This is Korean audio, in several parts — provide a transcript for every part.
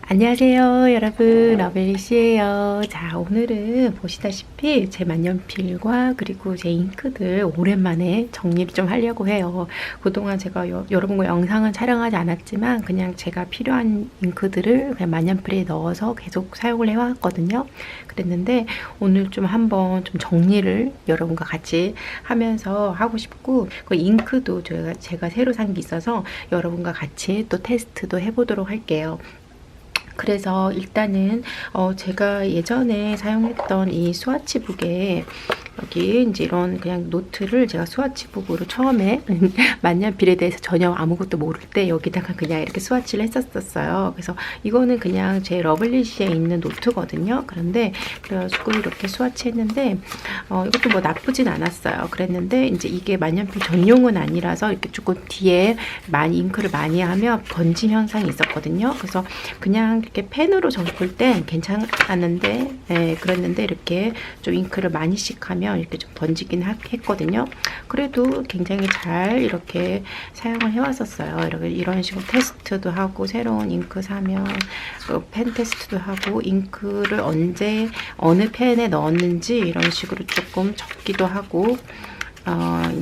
안녕하세요 여러분, 러블리씨예요. 자, 오늘은 보시다시피 제 만년필과 그리고 제 잉크들 오랜만에 정리를 좀 하려고 해요. 그동안 제가 여러분과 영상은 촬영하지 않았지만 그냥 제가 필요한 잉크들을 그냥 만년필에 넣어서 계속 사용을 해왔거든요. 그랬는데 오늘 좀 한번 좀 정리를 여러분과 같이 하면서 하고 싶고, 그 잉크도 제가 새로 산 게 있어서 여러분과 같이 또 테스트도 해보도록 할게요. 그래서 일단은 제가 예전에 사용했던 이 스와치북에 여기 이제 이런 그냥 노트를 제가 스와치북으로 처음에 만년필에 대해서 전혀 아무것도 모를 때 여기다가 그냥 이렇게 스와치를 했었어요. 그래서 이거는 그냥 제 러블리시에 있는 노트거든요. 그런데 그래가지고 이렇게 스와치 했는데 이것도 뭐 나쁘진 않았어요. 그랬는데 이제 이게 만년필 전용은 아니라서 이렇게 조금 뒤에 많이 잉크를 많이 하면 번짐 현상이 있었거든요. 그래서 그냥 이렇게 펜으로 적을 땐 괜찮았는데, 그랬는데 이렇게 좀 잉크를 많이씩 하면 이렇게 좀 번지긴 했거든요. 그래도 굉장히 잘 이렇게 사용을 해왔었어요. 이런 식으로 테스트도 하고, 새로운 잉크 사면 펜 테스트도 하고, 잉크를 언제 어느 펜에 넣었는지 이런 식으로 조금 적기도 하고,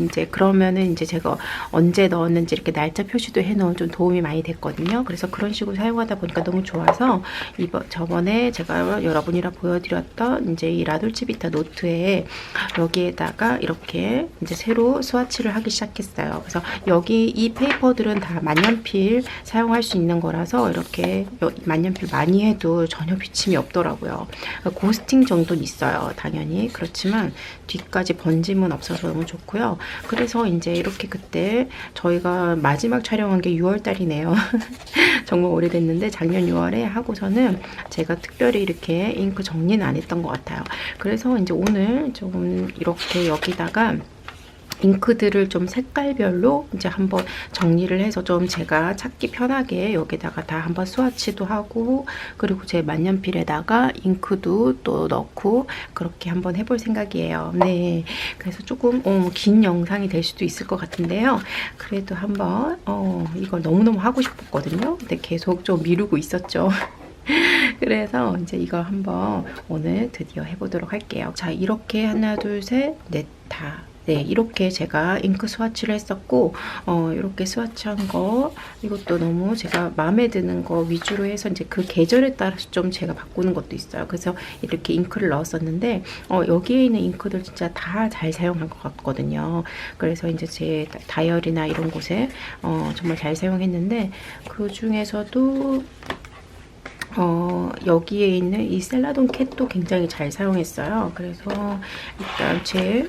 이제 그러면은 이제 제가 언제 넣었는지 이렇게 날짜 표시도 해놓은 좀 도움이 많이 됐거든요. 그래서 그런 식으로 사용하다 보니까 너무 좋아서 저번에 제가 여러분이랑 보여드렸던 이제 이 라돌치비타 노트에 여기에다가 이렇게 이제 새로 스와치를 하기 시작했어요. 그래서 여기 이 페이퍼들은 다 만년필 사용할 수 있는 거라서 이렇게 만년필 많이 해도 전혀 비침이 없더라고요. 고스팅 정도는 있어요, 당연히. 그렇지만 뒤까지 번짐은 없어서 너무 좋고요. 그래서 이제 이렇게 그때 저희가 마지막 촬영한 게 6월 달이네요. 정말 오래됐는데 작년 6월에 하고서는 제가 특별히 이렇게 잉크 정리는 안 했던 것 같아요. 그래서 이제 오늘 좀 이렇게 여기다가 잉크들을 좀 색깔별로 이제 한번 정리를 해서 좀 제가 찾기 편하게 여기다가 다 한번 스와치도 하고, 그리고 제 만년필에다가 잉크도 또 넣고 그렇게 한번 해볼 생각이에요. 네, 그래서 조금 긴 영상이 될 수도 있을 것 같은데요. 그래도 한번 이걸 너무너무 하고 싶었거든요. 근데 계속 좀 미루고 있었죠. 그래서 이제 이걸 한번 오늘 드디어 해보도록 할게요. 자, 이렇게 하나 둘 셋 넷 다, 네, 이렇게 제가 잉크 스와치를 했었고, 이렇게 스와치한 거, 이것도 너무 제가 마음에 드는 거 위주로 해서 이제 그 계절에 따라서 좀 제가 바꾸는 것도 있어요. 그래서 이렇게 잉크를 넣었었는데, 여기에 있는 잉크들 진짜 다 잘 사용한 것 같거든요. 그래서 이제 제 다이어리나 이런 곳에 정말 잘 사용했는데, 그 중에서도 여기에 있는 이 셀라돈 캣도 굉장히 잘 사용했어요. 그래서 일단 제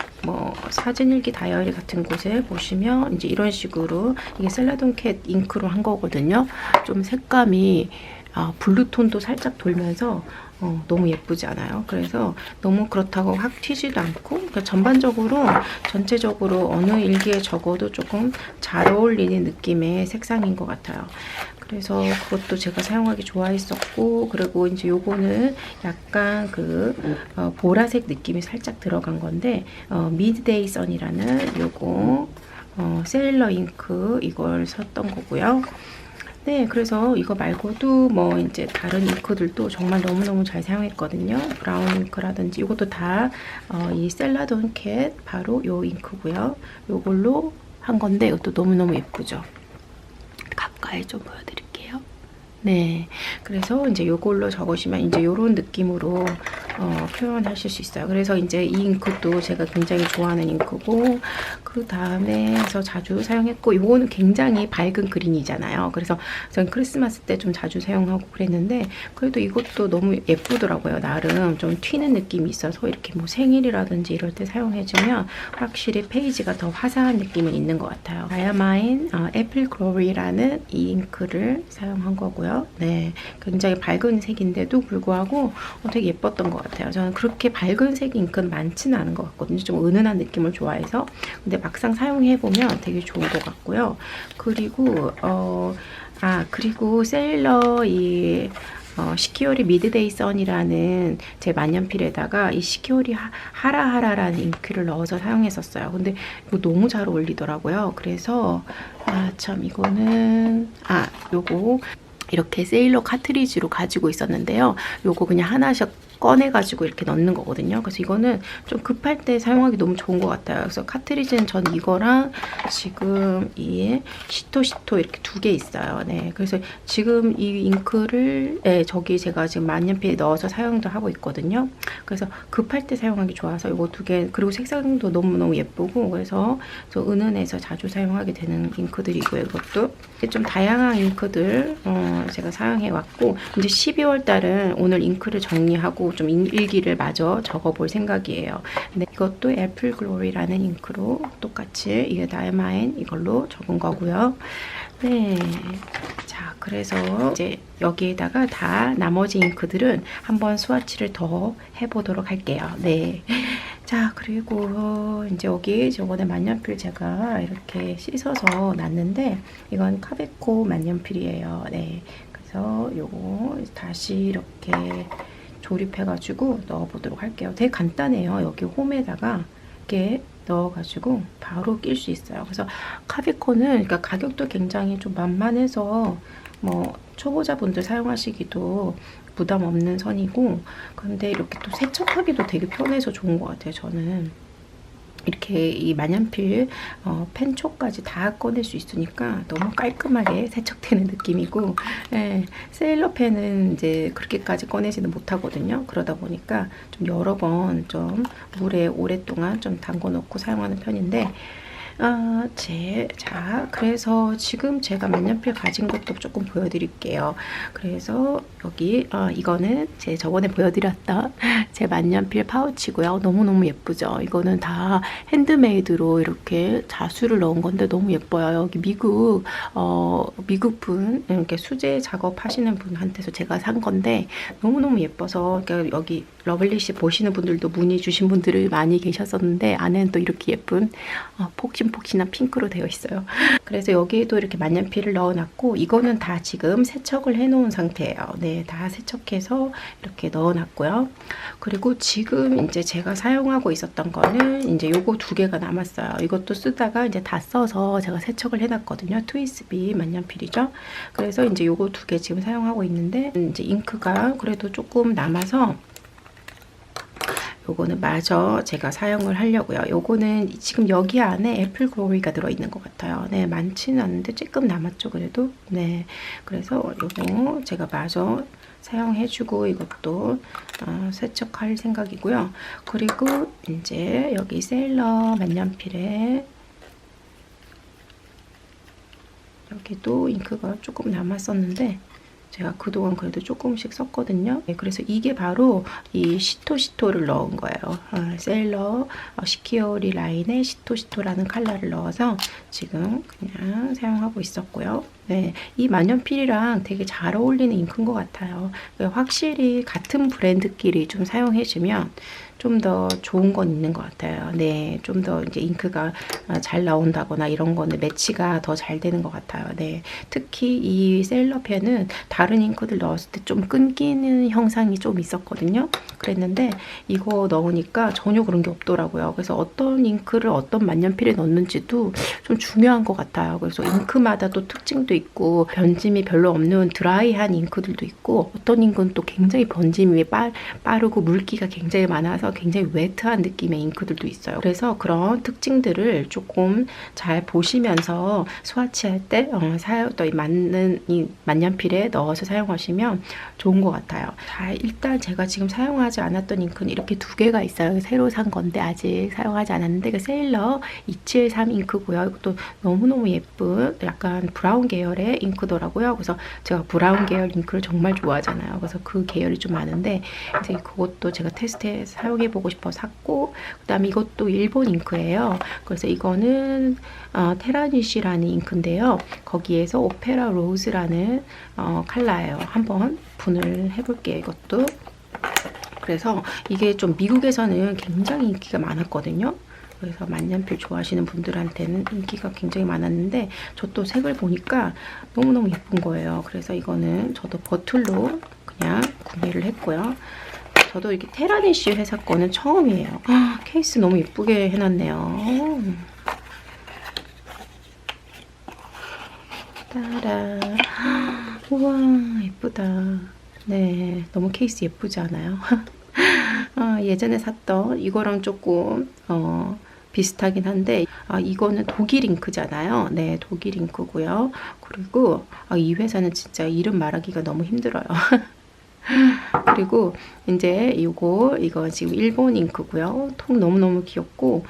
사진일기 다이어리 같은 곳에 보시면 이제 이런 식으로 이게 셀라돈 캣 잉크로 한 거거든요. 좀 색감이 블루톤도 살짝 돌면서 너무 예쁘지 않아요? 그래서 너무 그렇다고 확 튀지도 않고, 그러니까 전체적으로 어느 일기에 적어도 조금 잘 어울리는 느낌의 색상인 것 같아요. 그래서 그것도 제가 사용하기 좋아했었고, 그리고 이제 요거는 약간 그 보라색 느낌이 살짝 들어간 건데, 미드데이 선이라는 요거 세일러 잉크 이걸 썼던 거고요. 네, 그래서 이거 말고도 뭐 이제 다른 잉크들도 정말 너무너무 잘 사용했거든요. 브라운 잉크라든지 이것도 다 이 셀라돈 캣 바로 요 잉크고요. 요걸로 한 건데 이것도 너무너무 예쁘죠. 가까이 좀 보여드릴게요. 네, 그래서 이제 요걸로 적으시면 이제 요런 느낌으로 표현하실 수 있어요. 그래서 이제 이 잉크도 제가 굉장히 좋아하는 잉크고, 그 다음에서 자주 사용했고, 요거는 굉장히 밝은 그린이잖아요. 그래서 전 크리스마스 때 좀 자주 사용하고 그랬는데, 그래도 이것도 너무 예쁘더라고요. 나름 좀 튀는 느낌이 있어서 이렇게 뭐 생일이라든지 이럴 때 사용해주면 확실히 페이지가 더 화사한 느낌은 있는 것 같아요. 다이아마인 애플 글로리라는 이 잉크를 사용한 거고요. 네, 굉장히 밝은 색인데도 불구하고 되게 예뻤던 것 같아요. 저는 그렇게 밝은 색 잉크는 많지는 않은 것 같거든요. 좀 은은한 느낌을 좋아해서. 근데 막상 사용해보면 되게 좋은 것 같고요. 그리고 그리고 세일러 이 시키오리 미드데이 선이라는 제 만년필에다가 이 시키오리 하라하라라는 잉크를 넣어서 사용했었어요. 근데 이거 너무 잘 어울리더라고요. 그래서 참 이거는 요거 이렇게 세일러 카트리지로 가지고 있었는데요. 요거 그냥 하나씩 꺼내가지고 이렇게 넣는 거거든요. 그래서 이거는 좀 급할 때 사용하기 너무 좋은 것 같아요. 그래서 카트리지는 전 이거랑 지금 이 시토 이렇게 두 개 있어요. 네, 그래서 지금 이 잉크를 저기 제가 지금 만년필에 넣어서 사용도 하고 있거든요. 그래서 급할 때 사용하기 좋아서 이거 두 개, 그리고 색상도 너무너무 예쁘고, 그래서 저 은은해서 자주 사용하게 되는 잉크들이고요. 이것도 좀 다양한 잉크들 제가 사용해 왔고, 이제 12월 달은 오늘 잉크를 정리하고 좀 일기를 마저 적어볼 생각이에요. 근데 이것도 애플 글로리라는 잉크로 똑같이 이게 다이마인 이걸로 적은 거고요. 네, 자, 그래서 이제 여기에다가 다 나머지 잉크들은 한번 스와치를 더 해보도록 할게요. 네. 자, 그리고 이제 여기 저번에 만년필 제가 이렇게 씻어서 놨는데, 이건 카베코 만년필이에요. 네. 그래서 요거 다시 이렇게 조립해가지고 넣어보도록 할게요. 되게 간단해요. 여기 홈에다가 이렇게 넣어가지고 바로 낄 수 있어요. 그래서 카비코는 그러니까 가격도 굉장히 좀 만만해서 뭐 초보자분들 사용하시기도 부담 없는 선이고, 근데 이렇게 또 세척하기도 되게 편해서 좋은 것 같아요. 저는 이렇게 이 만년필 펜촉까지 다 꺼낼 수 있으니까 너무 깔끔하게 세척되는 느낌이고, 예, 세일러 펜은 이제 그렇게까지 꺼내지는 못하거든요. 그러다 보니까 좀 여러 번 좀 물에 오랫동안 좀 담궈 놓고 사용하는 편인데, 자, 그래서 지금 제가 만년필 가진 것도 조금 보여드릴게요. 그래서 여기, 이거는 제 저번에 보여드렸던 제 만년필 파우치고요. 너무너무 예쁘죠? 이거는 다 핸드메이드로 이렇게 자수를 넣은 건데 너무 예뻐요. 여기 미국 분, 이렇게 수제 작업 하시는 분한테서 제가 산 건데 너무너무 예뻐서, 그러니까 여기 러블리시 보시는 분들도 문의 주신 분들이 많이 계셨었는데, 안에는 또 이렇게 예쁜 폭신폭신한 핑크로 되어 있어요. 그래서 여기에도 이렇게 만년필을 넣어놨고, 이거는 다 지금 세척을 해놓은 상태예요. 네, 다 세척해서 이렇게 넣어놨고요. 그리고 지금 이제 제가 사용하고 있었던 거는 이제 요거 두 개가 남았어요. 이것도 쓰다가 이제 다 써서 제가 세척을 해놨거든요. 트위스비 만년필이죠. 그래서 이제 요거 두 개 지금 사용하고 있는데, 이제 잉크가 그래도 조금 남아서 요거는 마저 제가 사용을 하려고요. 요거는 지금 여기 안에 애플 글로리가 들어있는 것 같아요. 네, 많지는 않은데 조금 남았죠, 그래도. 네, 그래서 요거 제가 마저 사용해주고 이것도 세척할 생각이고요. 그리고 이제 여기 세일러 만년필에 여기도 잉크가 조금 남았었는데, 제가 그동안 그래도 조금씩 썼거든요. 네, 그래서 이게 바로 이 시토를 넣은 거예요. 세일러 시키오리 라인에 시토라는 컬러를 넣어서 지금 그냥 사용하고 있었고요. 네, 이 만년필이랑 되게 잘 어울리는 잉크인 것 같아요. 확실히 같은 브랜드끼리 좀 사용해주면 좀 더 좋은 건 있는 것 같아요. 네, 좀 더 이제 잉크가 잘 나온다거나 이런 거는 매치가 더 잘 되는 것 같아요. 네, 특히 이 세일러 펜은 다른 잉크들 넣었을 때 좀 끊기는 형상이 좀 있었거든요. 그랬는데 이거 넣으니까 전혀 그런 게 없더라고요. 그래서 어떤 잉크를 어떤 만년필에 넣는지도 좀 중요한 것 같아요. 그래서 잉크마다 또 특징도 있고 번짐이 별로 없는 드라이한 잉크들도 있고, 어떤 잉크는 또 굉장히 번짐이 빠르고 물기가 굉장히 많아서 굉장히 웨트한 느낌의 잉크들도 있어요. 그래서 그런 특징들을 조금 잘 보시면서 스와치할 때 또 맞는 이 만년필에 넣어서 사용하시면 좋은 것 같아요. 자, 일단 제가 지금 사용하지 않았던 잉크는 이렇게 두 개가 있어요. 새로 산 건데 아직 사용하지 않았는데, 그 세일러 273 잉크고요. 이것도 너무너무 예쁜 약간 브라운 계열의 잉크더라고요. 그래서 제가 브라운 계열 잉크를 정말 좋아하잖아요. 그래서 그 계열이 좀 많은데 이제 그것도 제가 테스트해 사용해보고 싶어 샀고, 그 다음에 이것도 일본 잉크예요. 그래서 이거는 테라니쉬라는 잉크인데요. 거기에서 오페라 로즈라는 컬러예요. 한번 분을 해볼게요. 이것도. 그래서 이게 좀 미국에서는 굉장히 인기가 많았거든요. 그래서 만년필 좋아하시는 분들한테는 인기가 굉장히 많았는데, 저 또 색을 보니까 너무너무 예쁜 거예요. 그래서 이거는 저도 버틀로 그냥 구매를 했고요. 저도 이렇게 테라니쉬 회사 거는 처음이에요. 케이스 너무 예쁘게 해놨네요. 따라. 우와, 예쁘다. 네, 너무 케이스 예쁘지 않아요? 예전에 샀던 이거랑 조금 비슷하긴 한데 이거는 독일 잉크잖아요. 네, 독일 잉크고요. 그리고 이 회사는 진짜 이름 말하기가 너무 힘들어요. 그리고 이제 이거 지금 일본 잉크고요. 통 너무너무 귀엽고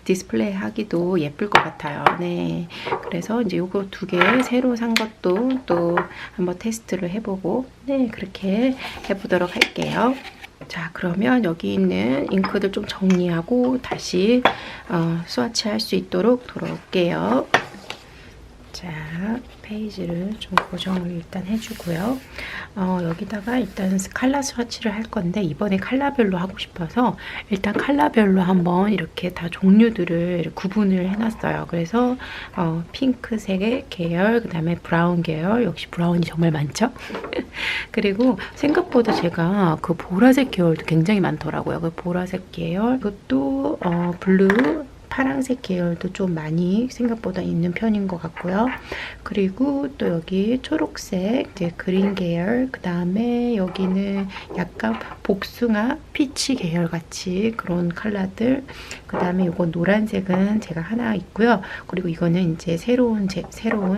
디스플레이 하기도 예쁠 것 같아요. 네, 그래서 이제 요거 두 개 새로 산 것도 또 한번 테스트를 해보고 네, 그렇게 해보도록 할게요. 자, 그러면 여기 있는 잉크들 좀 정리하고 다시 스와치 할 수 있도록 돌아올게요. 자, 페이지를 좀 고정을 일단 해주고요. 여기다가 일단 컬러 스와치를 할 건데 이번에 컬러별로 하고 싶어서 일단 컬러별로 한번 이렇게 다 종류들을 구분을 해놨어요. 그래서 핑크색의 계열, 그 다음에 브라운 계열, 역시 브라운이 정말 많죠? 그리고 생각보다 제가 그 보라색 계열도 굉장히 많더라고요. 그 보라색 계열, 이것도 블루, 파란색 계열도 좀 많이 생각보다 있는 편인 것 같고요. 그리고 또 여기 초록색, 이제 그린 계열, 그 다음에 여기는 약간 복숭아, 피치 계열 같이 그런 컬러들, 그 다음에 이거 노란색은 제가 하나 있고요. 그리고 이거는 이제 새로운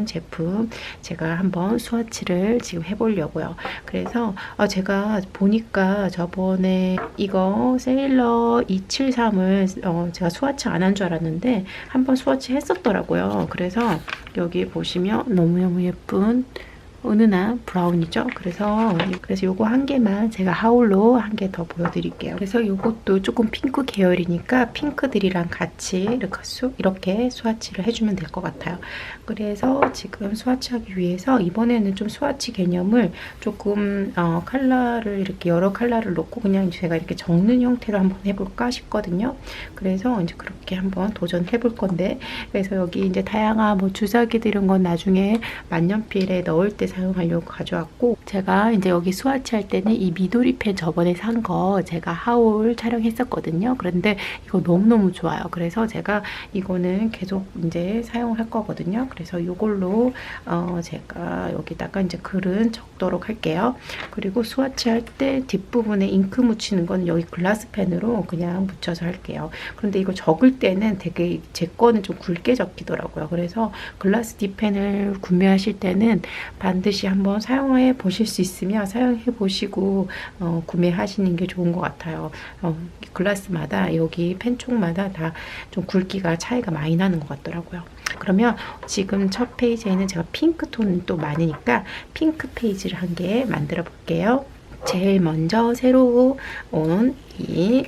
제품 제가 한번 스와치를 지금 해보려고요. 그래서 제가 보니까 저번에 이거 세일러 273을 제가 스와치 안 한 줄 알았는데 한번 스와치 했었더라고요. 그래서 여기 보시면 너무너무 예쁜 은은한 브라운이죠. 그래서 요거 한 개만 제가 하울로 한 개 더 보여드릴게요. 그래서 요것도 조금 핑크 계열이니까 핑크들이랑 같이 이렇게 스와치를 해주면 될 것 같아요. 그래서 지금 스와치하기 위해서 이번에는 좀 스와치 개념을 조금 컬러를 이렇게 여러 컬러를 놓고 그냥 제가 이렇게 적는 형태로 한번 해볼까 싶거든요. 그래서 이제 그렇게 한번 도전해 볼 건데, 그래서 여기 이제 다양한 뭐 주사기들 이런 건 나중에 만년필에 넣을 때 사용하려고 가져왔고, 제가 이제 여기 스와치 할 때는 이 미도리 펜 저번에 산 거 제가 하울 촬영했었거든요. 그런데 이거 너무너무 좋아요. 그래서 제가 이거는 계속 이제 사용할 거거든요. 그래서 이걸로 제가 여기다가 이제 글은 적도록 할게요. 그리고 스와치 할 때 뒷부분에 잉크 묻히는 건 여기 글라스 펜으로 그냥 묻혀서 할게요. 그런데 이거 적을 때는 되게 제 거는 좀 굵게 적히더라고요. 그래서 글라스 딥펜을 구매하실 때는 반드시 한번 사용해 보실 수 있으면 사용해 보시고 구매하시는 게 좋은 것 같아요. 글라스마다 여기 펜 쪽마다 다 좀 굵기가 차이가 많이 나는 것 같더라고요. 그러면 지금 첫 페이지에는 제가 핑크톤 또 많으니까 핑크 페이지를 한 개 만들어 볼게요. 제일 먼저 새로 온 이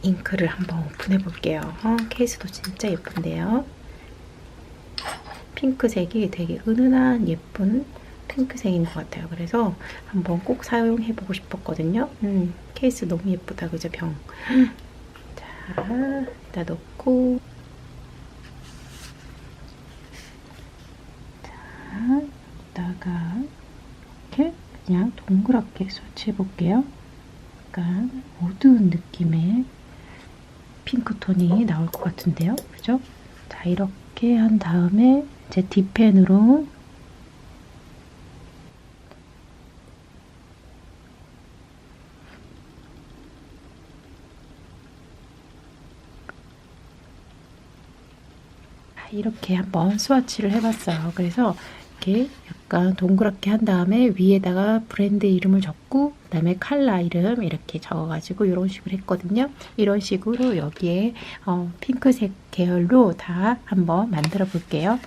잉크를 한번 오픈해 볼게요. 케이스도 진짜 예쁜데요. 핑크색이 되게 은은한 예쁜 핑크색인 것 같아요. 그래서 한번 꼭 사용해 보고 싶었거든요. 케이스 너무 예쁘다, 그죠? 병. 자, 일단 넣고, 자, 여기다가 이렇게 그냥 동그랗게 스와치해 볼게요. 약간 어두운 느낌의 핑크톤이 나올 것 같은데요. 그죠? 자, 이렇게 한 다음에 제 딥펜으로 이렇게 한번 스와치를 해봤어요. 그래서 이렇게 약간 동그랗게 한 다음에 위에다가 브랜드 이름을 적고 그 다음에 컬러 이름 이렇게 적어가지고 이런 식으로 했거든요. 이런 식으로 여기에 핑크색 계열로 다 한번 만들어 볼게요.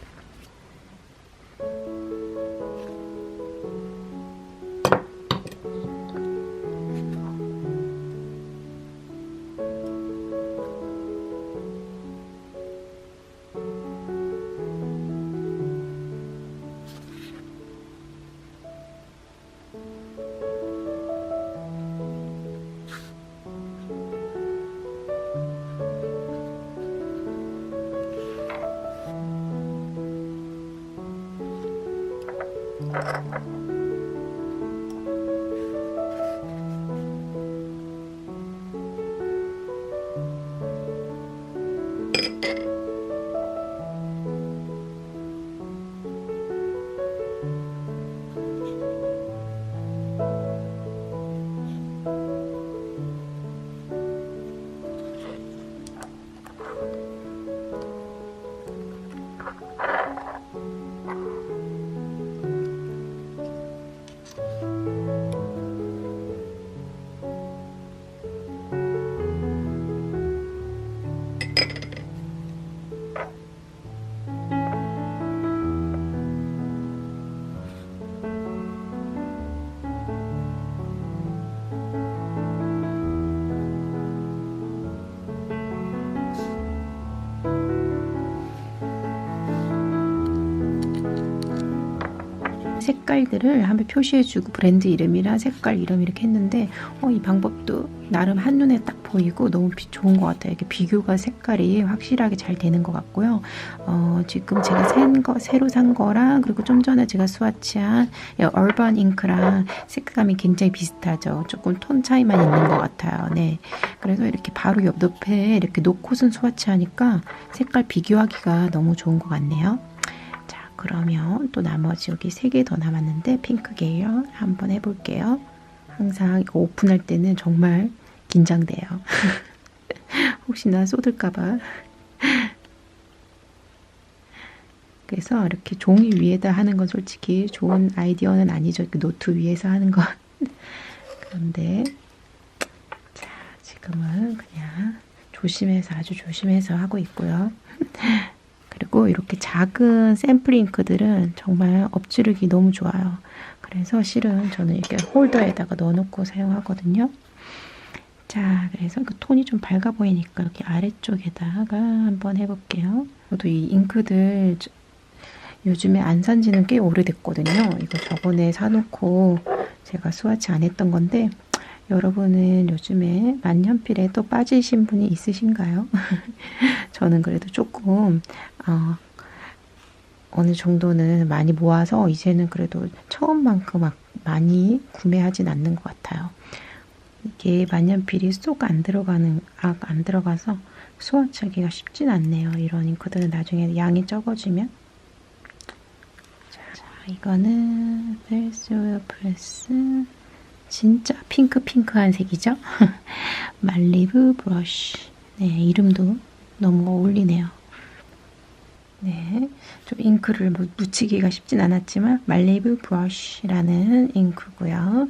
색깔들을 한번 표시해주고 브랜드 이름이랑 색깔 이름 이렇게 했는데 이 방법도 나름 한눈에 딱 보이고 너무 좋은 것 같아요. 이렇게 비교가 색깔이 확실하게 잘 되는 것 같고요. 지금 제가 새로 산 거랑 그리고 좀 전에 제가 스와치한 얼번 잉크랑 색감이 굉장히 비슷하죠. 조금 톤 차이만 있는 것 같아요. 네, 그래서 이렇게 바로 옆에 이렇게 놓고선 스와치하니까 색깔 비교하기가 너무 좋은 것 같네요. 자, 그러면 또 나머지 여기 3개 더 남았는데 핑크 계열 한번 해볼게요. 항상 이거 오픈할 때는 정말 긴장돼요. 혹시나 쏟을까봐. 그래서 이렇게 종이 위에다 하는 건 솔직히 좋은 아이디어는 아니죠. 노트 위에서 하는 건. 그런데 자, 지금은 그냥 조심해서 아주 조심해서 하고 있고요. 그리고 이렇게 작은 샘플 잉크들은 정말 엎지르기 너무 좋아요. 그래서 실은 저는 이렇게 홀더에다가 넣어놓고 사용하거든요. 자, 그래서 그 톤이 좀 밝아 보이니까 이렇게 아래쪽에다가 한번 해볼게요. 저도 이 잉크들 요즘에 안 산 지는 꽤 오래됐거든요. 이거 저번에 사놓고 제가 스와치 안 했던 건데 여러분은 요즘에 만년필에 또 빠지신 분이 있으신가요? 저는 그래도 조금 어느 정도는 많이 모아서 이제는 그래도 처음만큼 막 많이 구매하진 않는 것 같아요. 이게 만년필이 쏙 안 들어가서 스와치하기가 쉽진 않네요. 이런 잉크들은 나중에 양이 적어지면. 자, 이거는 벨스 오일 프레스 진짜 핑크한 색이죠. 말리브 브러쉬. 네, 이름도 너무 어울리네요. 네, 좀 잉크를 묻히기가 쉽진 않았지만 말리브 브러쉬라는 잉크고요.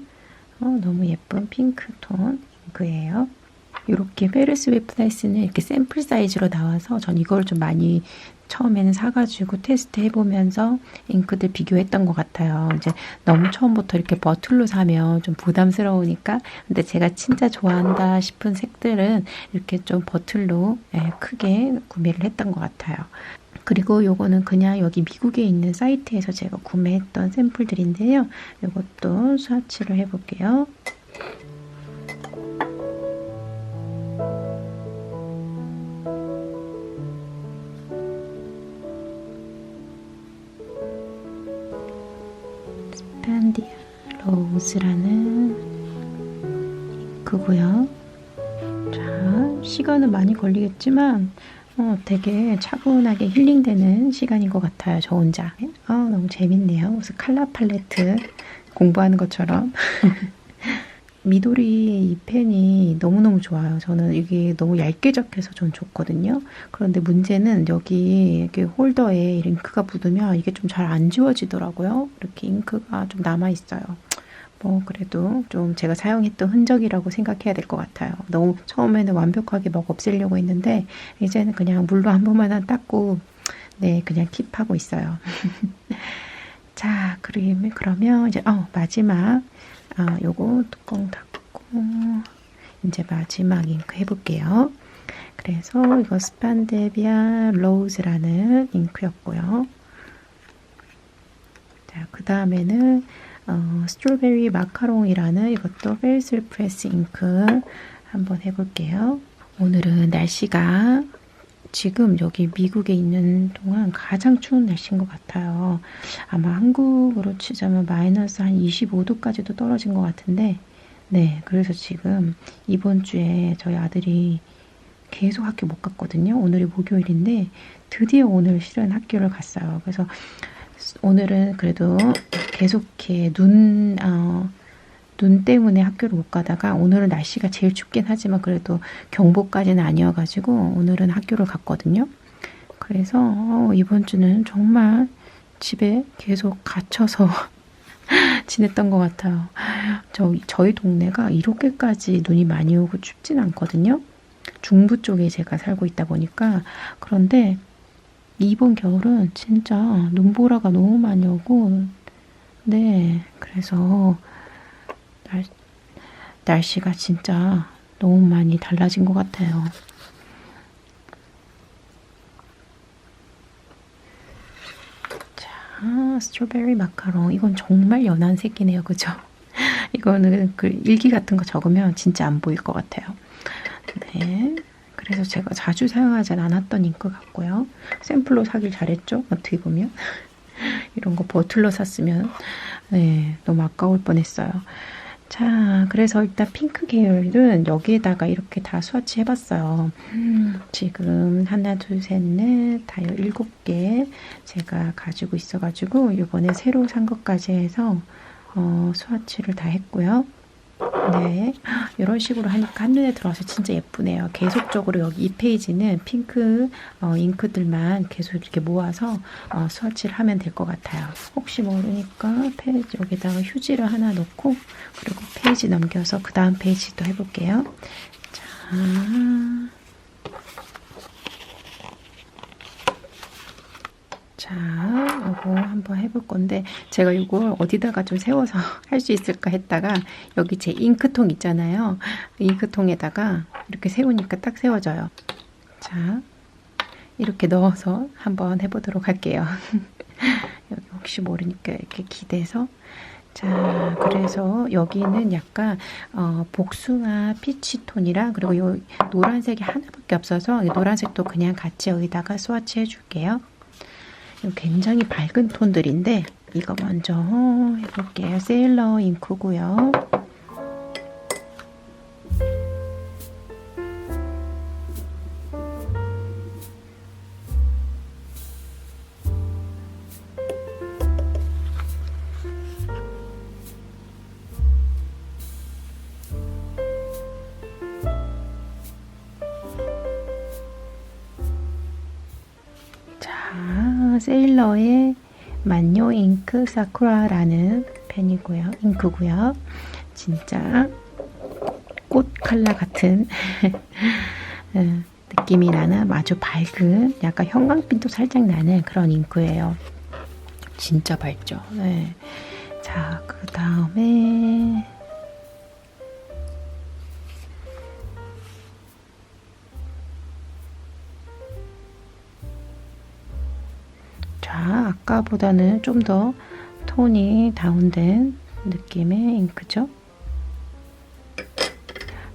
너무 예쁜 핑크톤 잉크예요. 이렇게 페르스 웨 플라이스는 이렇게 샘플 사이즈로 나와서 전 이걸 좀 많이 처음에는 사가지고 테스트 해보면서 잉크들 비교했던 것 같아요. 이제 너무 처음부터 이렇게 버틀로 사면 좀 부담스러우니까. 근데 제가 진짜 좋아한다 싶은 색들은 이렇게 좀 버틀로 크게 구매를 했던 것 같아요. 그리고 요거는 그냥 여기 미국에 있는 사이트에서 제가 구매했던 샘플들인데요. 요것도 스와치를 해볼게요. 스판디아 로즈라는 잉크고요. 자, 시간은 많이 걸리겠지만 되게 차분하게 힐링되는 시간인 것 같아요. 저 혼자. 너무 재밌네요. 무슨 컬러 팔레트 공부하는 것처럼. 미도리 이 펜이 너무너무 좋아요. 저는 이게 너무 얇게 적혀서 전 좋거든요. 그런데 문제는 여기 이렇게 홀더에 잉크가 묻으면 이게 좀 잘 안 지워지더라고요. 이렇게 잉크가 좀 남아있어요. 뭐 그래도 좀 제가 사용했던 흔적이라고 생각해야 될 것 같아요. 너무 처음에는 완벽하게 막 없애려고 했는데 이제는 그냥 물로 한 번만 닦고 네, 그냥 킵하고 있어요. 자, 그러면 이제 마지막 요거 뚜껑 닫고 이제 마지막 잉크 해볼게요. 그래서 이거 스판데비아 로즈라는 잉크였고요. 자, 그 다음에는 스트로베리 마카롱이라는 이것도 벨스 프레스 잉크 한번 해볼게요. 오늘은 날씨가 지금 여기 미국에 있는 동안 가장 추운 날씨인 것 같아요. 아마 한국으로 치자면 마이너스 한 25도까지도 떨어진 것 같은데 네, 그래서 지금 이번 주에 저희 아들이 계속 학교 못 갔거든요. 오늘이 목요일인데 드디어 오늘 실은 학교를 갔어요. 그래서 오늘은 그래도 계속 이렇게 눈 때문에 학교를 못 가다가 오늘은 날씨가 제일 춥긴 하지만 그래도 경보까지는 아니어가지고 오늘은 학교를 갔거든요. 그래서 이번 주는 정말 집에 계속 갇혀서 지냈던 것 같아요. 저희 동네가 이렇게까지 눈이 많이 오고 춥진 않거든요. 중부 쪽에 제가 살고 있다 보니까. 그런데 이번 겨울은 진짜 눈보라가 너무 많이 오고 네, 그래서 날씨가 진짜 너무 많이 달라진 것 같아요. 자, 스트로베리 마카롱. 이건 정말 연한 색이네요. 그죠? 이거는 그 일기 같은 거 적으면 진짜 안 보일 것 같아요. 네. 그래서 제가 자주 사용하진 않았던 잉크 같고요. 샘플로 사길 잘했죠? 어떻게 보면. 이런 거 버틀러 샀으면 네, 너무 아까울 뻔했어요. 자, 그래서 일단 핑크 계열은 여기에다가 이렇게 다 스와치 해봤어요. 지금 하나, 둘, 셋, 넷, 다 7개 제가 가지고 있어가지고 이번에 새로 산 것까지 해서 스와치를 다 했고요. 네, 이런 식으로 하니까 한눈에 들어와서 진짜 예쁘네요. 계속적으로 여기 이 페이지는 핑크 잉크들만 계속 이렇게 모아서 스와치를 하면 될 것 같아요. 혹시 모르니까 페이지 여기다가 휴지를 하나 넣고 그리고 페이지 넘겨서 그 다음 페이지도 해볼게요. 자, 자, 이거 한번 해볼 건데 제가 이걸 어디다가 좀 세워서 할 수 있을까 했다가 여기 제 잉크통 있잖아요. 잉크통에다가 이렇게 세우니까 딱 세워져요. 자, 이렇게 넣어서 한번 해보도록 할게요. 여기 혹시 모르니까 이렇게 기대서 자, 그래서 여기는 약간 복숭아 피치 톤이랑 그리고 이 노란색이 하나밖에 없어서 이 노란색도 그냥 같이 여기다가 스와치 해줄게요. 굉장히 밝은 톤들인데 이거 먼저 해볼게요. 세일러 잉크고요. 세일러의 만요 잉크 사쿠라라는 펜이고요. 잉크고요. 진짜 꽃 컬러 같은 느낌이 나는 아주 밝은 약간 형광빛도 살짝 나는 그런 잉크예요. 진짜 밝죠. 네. 자, 그 다음에 자, 아까보다는 좀 더 톤이 다운된 느낌의 잉크죠.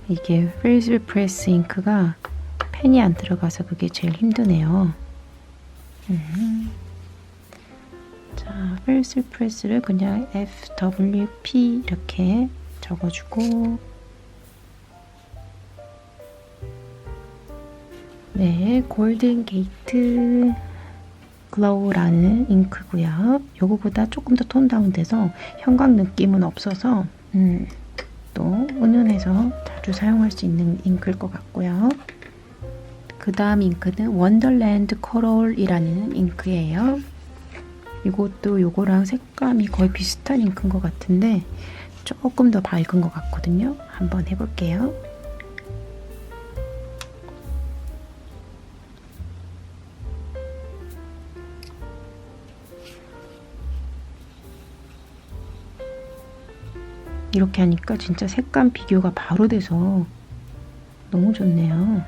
이게 프리즈 프레스 잉크가 펜이 안 들어가서 그게 제일 힘드네요. 자, 프리즈 프레스를 그냥 FWP 이렇게 적어주고 네, 골든 게이트 글로우라는 잉크고요. 요거보다 조금 더 톤 다운돼서 형광 느낌은 없어서 또 은은해서 자주 사용할 수 있는 잉크일 것 같고요. 그 다음 잉크는 원더랜드 코럴이라는 잉크예요. 이것도 요거랑 색감이 거의 비슷한 잉크인 것 같은데 조금 더 밝은 것 같거든요. 한번 해볼게요. 이렇게 하니까 진짜 색감 비교가 바로 돼서 너무 좋네요.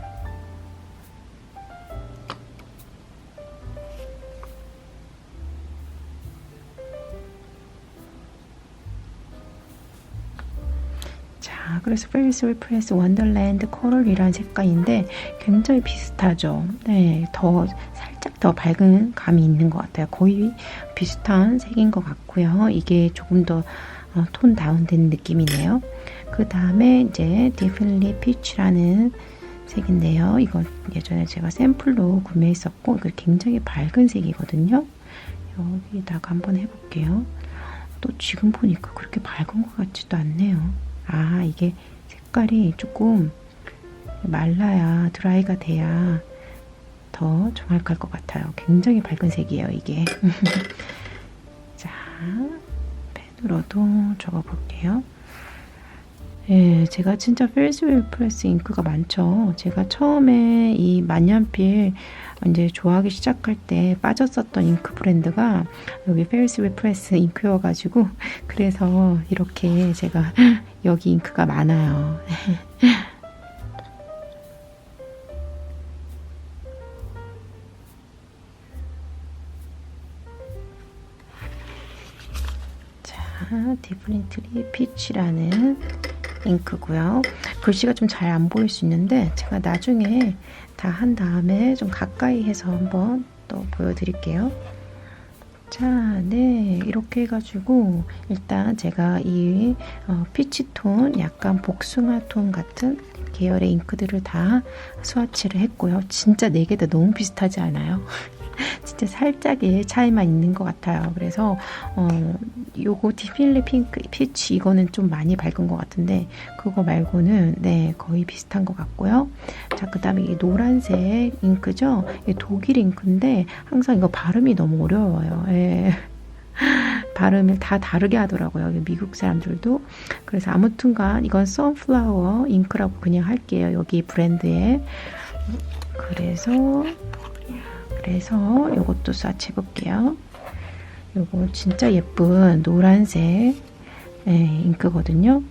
자, 그래서 페리스 프레스 원더랜드 코럴이라는 색깔인데 굉장히 비슷하죠. 네, 더 살짝 더 밝은 감이 있는 것 같아요. 거의 비슷한 색인 것 같고요. 이게 조금 더 톤 다운된 느낌이네요. 그 다음에 이제 디플리 피치라는 색인데요. 이거 예전에 제가 샘플로 구매했었고 이거 굉장히 밝은 색이거든요. 여기다가 한번 해볼게요. 또 지금 보니까 그렇게 밝은 것 같지도 않네요. 아, 이게 색깔이 조금 말라야 드라이가 돼야 더 정확할 것 같아요. 굉장히 밝은 색이에요, 이게. 자, 펜으로도 적어볼게요. 예, 제가 진짜 페리스 프레스 잉크가 많죠. 제가 처음에 이 만년필 이제 좋아하기 시작할 때 빠졌었던 잉크 브랜드가 여기 페리스 프레스 잉크여가지고 그래서 이렇게 제가 여기 잉크가 많아요. 디프린트리 피치라는 잉크고요. 글씨가 좀 잘 안 보일 수 있는데 제가 나중에 다 한 다음에 좀 가까이 해서 한번 또 보여드릴게요. 자, 네, 이렇게 해가지고 일단 제가 이 피치톤, 약간 복숭아톤 같은 계열의 잉크들을 다 스와치를 했고요. 진짜 4개 다 너무 비슷하지 않아요? 진짜 살짝의 차이만 있는 것 같아요. 그래서 요거 디필리 핑크 피치 이거는 좀 많이 밝은 것 같은데 그거 말고는 네 거의 비슷한 것 같고요. 자, 그 다음에 이 노란색 잉크죠. 이 독일 잉크인데 항상 이거 발음이 너무 어려워요. 예. 발음을 다 다르게 하더라고요. 미국 사람들도. 그래서 아무튼간 이건 선플라워 잉크라고 그냥 할게요. 여기 브랜드에. 그래서 요것도 스와치 해볼게요. 요거 진짜 예쁜 노란색 잉크거든요.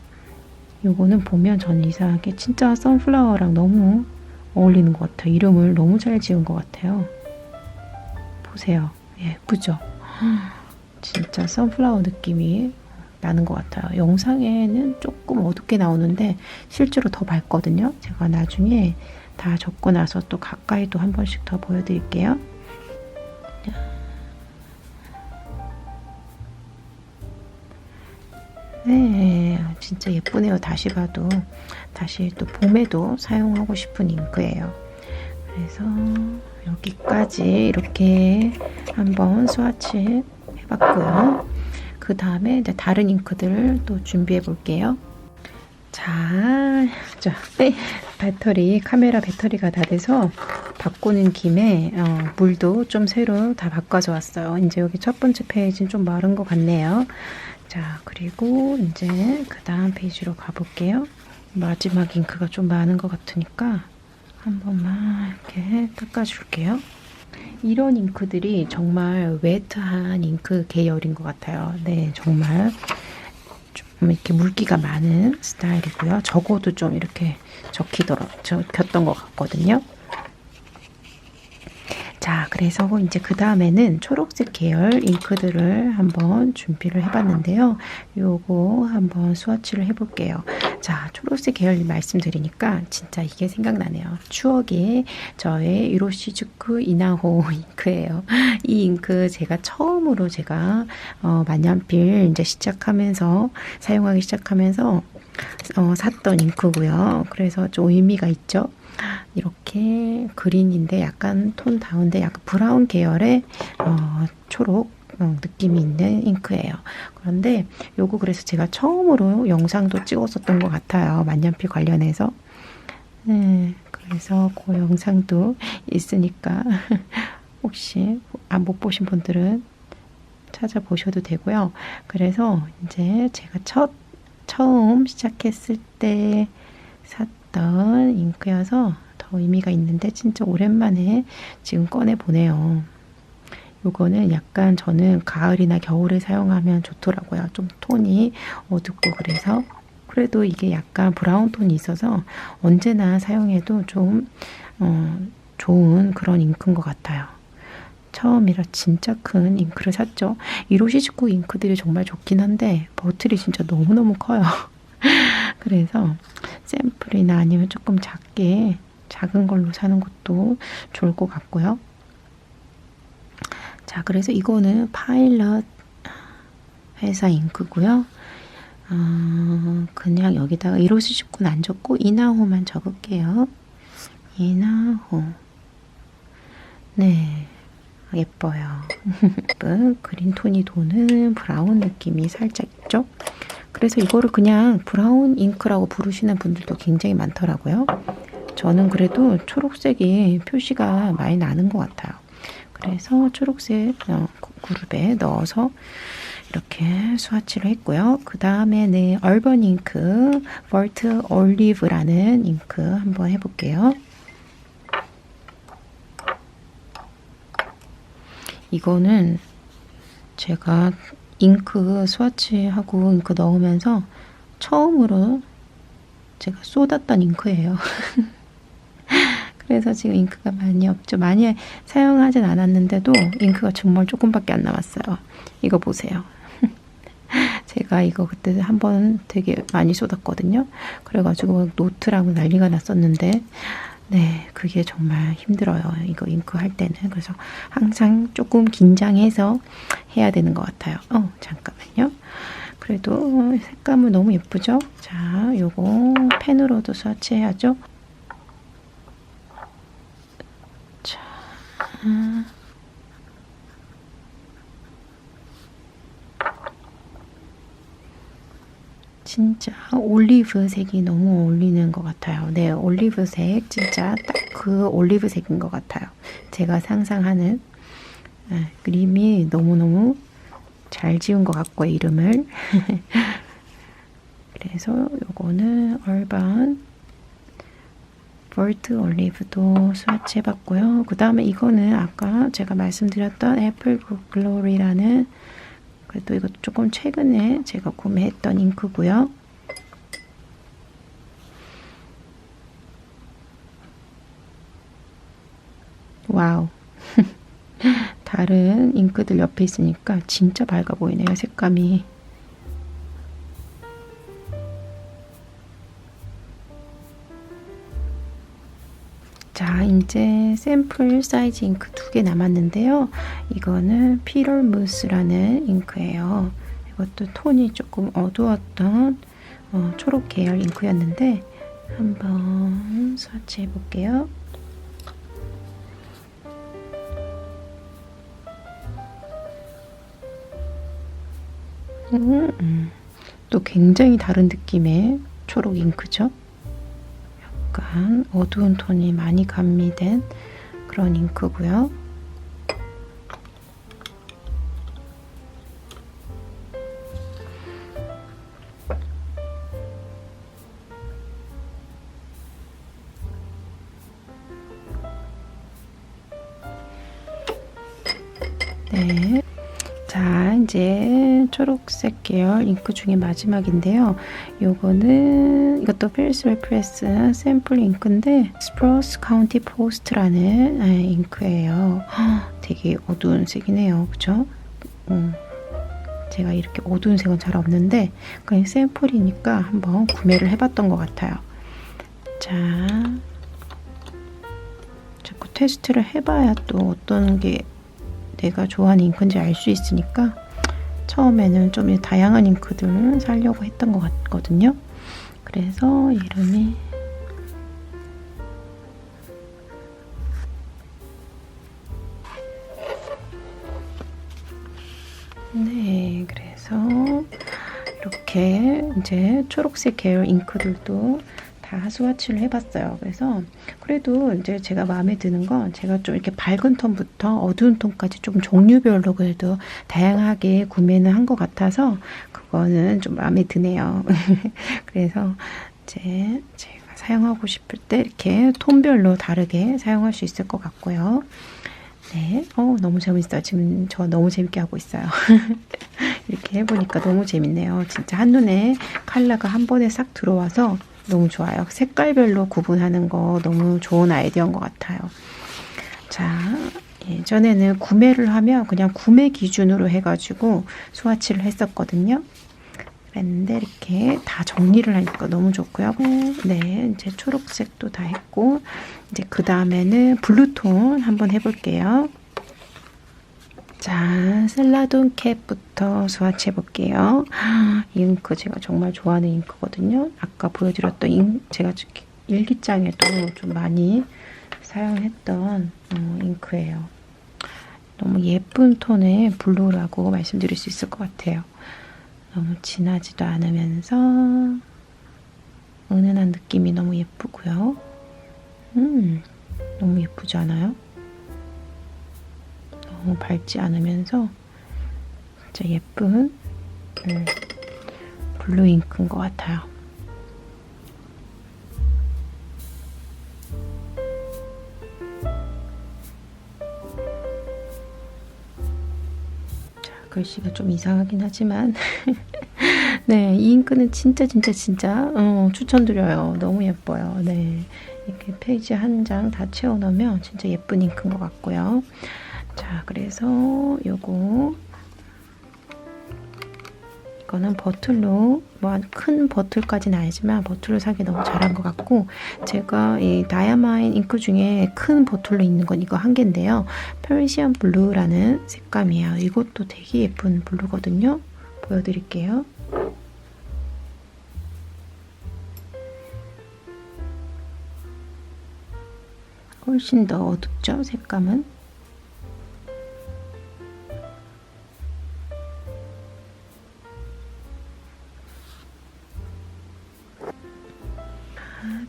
요거는 보면 전 이상하게 진짜 선플라워랑 너무 어울리는 것 같아요. 이름을 너무 잘 지은 것 같아요. 보세요. 예쁘죠? 진짜 선플라워 느낌이 나는 것 같아요. 영상에는 조금 어둡게 나오는데 실제로 더 밝거든요. 제가 나중에 다 적고 나서 또 가까이 또 한 번씩 더 보여드릴게요. 네, 진짜 예쁘네요. 다시 봐도 다시 또 봄에도 사용하고 싶은 잉크예요. 그래서 여기까지 이렇게 한번 스와치 해봤고요. 그 다음에 이제 다른 잉크들 또 준비해 볼게요. 자, 카메라 배터리가 다 돼서 바꾸는 김에 물도 좀 새로 다 바꿔서 왔어요. 이제 여기 첫 번째 페이지는 좀 마른 것 같네요. 자, 그리고 이제 그 다음 페이지로 가볼게요. 마지막 잉크가 좀 많은 것 같으니까 한 번만 이렇게 닦아줄게요. 이런 잉크들이 정말 웨트한 잉크 계열인 것 같아요. 네, 정말 좀 이렇게 물기가 많은 스타일이고요. 적어도 좀 이렇게 적혔던 것 같거든요. 자, 그래서 이제 그 다음에는 초록색 계열 잉크들을 한번 준비를 해봤는데요. 요거 한번 스와치를 해볼게요. 자, 초록색 계열 말씀드리니까 진짜 이게 생각나네요. 추억의 저의 유로시즈쿠 이나호 잉크예요. 이 잉크 제가 처음으로 만년필 이제 사용하기 시작하면서 샀던 잉크고요. 그래서 좀 의미가 있죠. 이렇게 그린인데 약간 톤 다운데 약간 브라운 계열의 초록 느낌이 있는 잉크예요. 그런데 요거 그래서 제가 처음으로 영상도 찍었었던 것 같아요. 만년필 관련해서. 네, 그래서 그 영상도 있으니까 혹시 못 보신 분들은 찾아보셔도 되고요. 그래서 이제 제가 처음 시작했을 때 샀던 잉크여서 더 의미가 있는데 진짜 오랜만에 지금 꺼내 보네요. 요거는 약간 저는 가을이나 겨울에 사용하면 좋더라고요. 좀 톤이 어둡고 그래서 그래도 이게 약간 브라운 톤이 있어서 언제나 사용해도 좀 좋은 그런 잉크인 것 같아요. 처음이라 진짜 큰 잉크를 샀죠. 이로시즈쿠 잉크들이 정말 좋긴 한데 버틀이 진짜 너무너무 커요. 그래서 샘플이나 아니면 조금 작은 걸로 사는 것도 좋을 것 같고요. 자, 그래서 이거는 파일럿 회사 잉크고요. 그냥 여기다가 이로시즈쿠는 안 적고 이나호만 적을게요. 이나호. 네, 예뻐요. 예쁜 그린 톤이 도는 브라운 느낌이 살짝 있죠. 그래서 이거를 그냥 브라운 잉크라고 부르시는 분들도 굉장히 많더라고요. 저는 그래도 초록색이 표시가 많이 나는 것 같아요. 그래서 초록색 그룹에 넣어서 이렇게 스와치를 했고요. 그 다음에는 얼번 잉크 볼트 올리브라는 잉크 한번 해볼게요. 이거는 제가 잉크 스와치하고 잉크 넣으면서 처음으로 제가 쏟았던 잉크예요. 그래서 지금 잉크가 많이 없죠. 많이 사용하진 않았는데도 잉크가 정말 조금밖에 안 남았어요. 이거 보세요. 제가 이거 그때 한번 되게 많이 쏟았거든요. 그래가지고 노트라고 난리가 났었는데 네, 그게 정말 힘들어요. 이거 잉크 할 때는. 그래서 항상 조금 긴장해서 해야 되는 것 같아요. 잠깐만요. 그래도 색감은 너무 예쁘죠? 자, 요거 펜으로도 스와치 해야죠. 자, 진짜 올리브색이 너무 어울리는 것 같아요. 네, 올리브색 진짜 딱 그 올리브색인 것 같아요. 제가 상상하는 그림이 너무너무 잘 지은 것 같고요, 이름을. 그래서 요거는 얼반 볼트 올리브도 스와치 해봤고요. 그 다음에 이거는 아까 제가 말씀드렸던 애플 글로리라는 그래도 이것도 조금 최근에 제가 구매했던 잉크고요. 와우. 다른 잉크들 옆에 있으니까 진짜 밝아 보이네요, 색감이. 자, 이제 샘플 사이즈 잉크 2개 남았는데요. 이거는 피럴무스라는 잉크예요. 이것도 톤이 조금 어두웠던 초록 계열 잉크였는데 한번 스와치 해볼게요. 또 굉장히 다른 느낌의 초록 잉크죠. 약간 어두운 톤이 많이 가미된 그런 잉크고요. 네. 자, 이제 초록색 계열 잉크 중에 마지막인데요. 요거는 이것도 필스웰 프레스 샘플 잉크인데 스프로스 카운티 포스트라는 잉크예요. 되게 어두운 색이네요. 그쵸? 제가 이렇게 어두운 색은 잘 없는데 그냥 샘플이니까 한번 구매를 해봤던 것 같아요. 자, 자꾸 테스트를 해봐야 또 어떤 게 내가 좋아하는 잉크인지 알 수 있으니까 처음에는 좀 다양한 잉크들을 사려고 했던 것 같거든요. 그래서 이름이 네, 그래서 이렇게 이제 초록색 계열 잉크들도 다 스와치를 해봤어요. 그래서 그래도 이제 제가 마음에 드는 건 제가 좀 이렇게 밝은 톤부터 어두운 톤까지 좀 종류별로 그래도 다양하게 구매는 한 것 같아서 그거는 좀 마음에 드네요. 그래서 이제 제가 사용하고 싶을 때 이렇게 톤별로 다르게 사용할 수 있을 것 같고요. 네, 너무 재밌어요. 지금 저 너무 재밌게 하고 있어요. 이렇게 해보니까 너무 재밌네요. 진짜 한눈에 컬러가 한 번에 싹 들어와서 너무 좋아요. 색깔별로 구분하는 거 너무 좋은 아이디어인 것 같아요. 자, 예전에는 구매를 하면 그냥 구매 기준으로 해가지고 스와치를 했었거든요. 그랬는데 이렇게 다 정리를 하니까 너무 좋고요. 네, 이제 초록색도 다 했고 이제 그 다음에는 블루톤 한번 해볼게요. 자, 셀라돈 캡부터 스와치 해볼게요. 이 잉크 제가 정말 좋아하는 잉크거든요. 아까 보여드렸던 제가 일기장에도 좀 많이 사용했던 잉크예요. 너무 예쁜 톤의 블루라고 말씀드릴 수 있을 것 같아요. 너무 진하지도 않으면서 은은한 느낌이 너무 예쁘고요. 너무 예쁘지 않아요? 너무 밝지 않으면서 진짜 예쁜 블루 잉크인 것 같아요. 자, 글씨가 좀 이상하긴 하지만 네, 이 잉크는 진짜 추천드려요. 너무 예뻐요. 네, 이렇게 페이지 한 장 다 채워넣으면 진짜 예쁜 잉크인 것 같고요. 이거는 버틀로, 뭐 큰 버틀까지는 아니지만 버틀로 사기 너무 잘한 것 같고, 제가 이 다이아마인 잉크 중에 큰 버틀로 있는 건 이거 한 개인데요. 페르시안 블루라는 색감이에요. 이것도 되게 예쁜 블루거든요. 보여드릴게요. 훨씬 더 어둡죠, 색감은?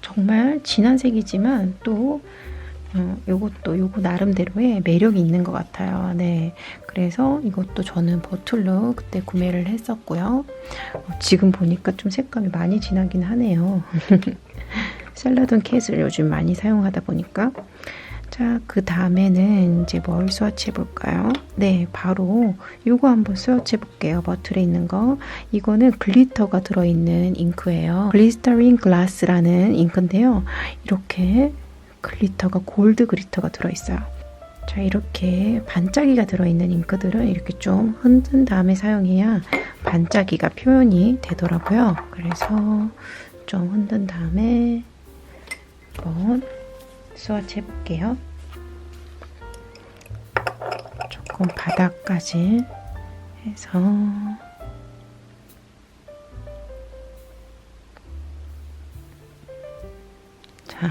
정말 진한 색이지만 또 요거 나름대로의 매력이 있는 것 같아요. 네, 그래서 이것도 저는 버틀로 그때 구매를 했었고요. 지금 보니까 좀 색감이 많이 진하긴 하네요. 셀러든 캣을 요즘 많이 사용하다 보니까. 자, 그 다음에는 이제 뭘 스와치 해볼까요? 네, 바로 요거 한번 스와치 해볼게요. 버틀에 있는 거. 이거는 글리터가 들어있는 잉크예요. 글리스터링 글라스라는 잉크인데요. 이렇게 글리터가, 골드 글리터가 들어있어요. 자, 이렇게 반짝이가 들어있는 잉크들은 이렇게 좀 흔든 다음에 사용해야 반짝이가 표현이 되더라고요. 그래서 좀 흔든 다음에 한번 스와치 해볼게요. 조금 바닥까지 해서 자,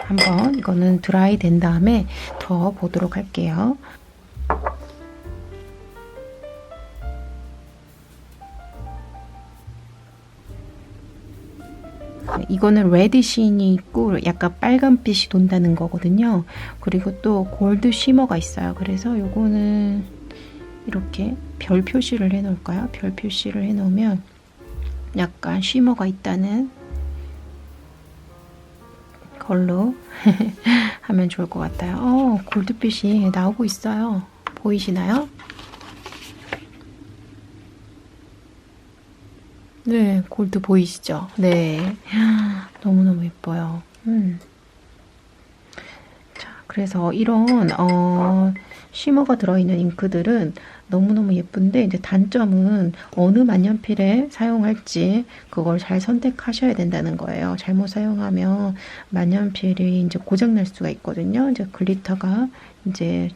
한번 이거는 드라이 된 다음에 더 보도록 할게요. 이거는 레드신이 있고 약간 빨간빛이 돈다는 거거든요. 그리고 또 골드 쉬머가 있어요. 그래서 요거는 이렇게 별 표시를 해 놓을까요? 별 표시를 해 놓으면 약간 쉬머가 있다는 걸로 하면 좋을 것 같아요. 골드빛이 나오고 있어요. 보이시나요? 네, 골드 보이시죠? 네, 너무너무 예뻐요. 자, 그래서 이런 쉬머가 들어있는 잉크들은 너무너무 예쁜데, 이제 단점은 어느 만년필에 사용할지 그걸 잘 선택하셔야 된다는 거예요. 잘못 사용하면 만년필이 이제 고장 날 수가 있거든요. 이제 글리터가 이제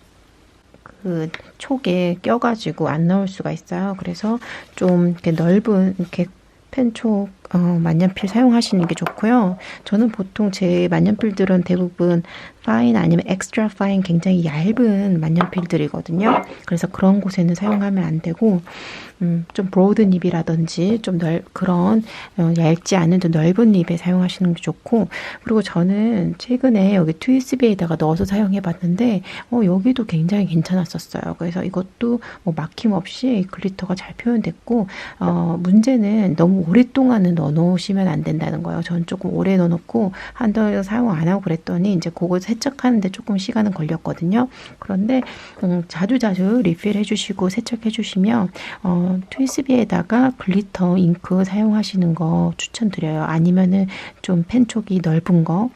그 촉에 껴가지고 안 나올 수가 있어요. 그래서 좀 이렇게 넓은 이렇게 펜촉 만년필 사용하시는 게 좋고요. 저는 보통 제 만년필들은 대부분 파인 아니면 엑스트라 파인, 굉장히 얇은 만년필들이거든요. 그래서 그런 곳에는 사용하면 안 되고 좀 브로드 닙이라든지 좀 그런 얇지 않은 좀 넓은 닙에 사용하시는 게 좋고, 그리고 저는 최근에 여기 TSB에다가 넣어서 사용해 봤는데 여기도 굉장히 괜찮았었어요. 그래서 이것도 뭐 막힘없이 글리터가 잘 표현됐고, 문제는 너무 오랫동안은 넣어놓으시면 안 된다는 거예요. 전 조금 오래 넣어놓고 한 달 사용 안 하고 그랬더니 이제 그거 세척하는데 조금 시간은 걸렸거든요. 그런데 자주자주 리필 해주시고 세척해 주시면 TSB에다가 글리터 잉크 사용하시는 거 추천드려요. 아니면은 좀 펜촉이 넓은 거,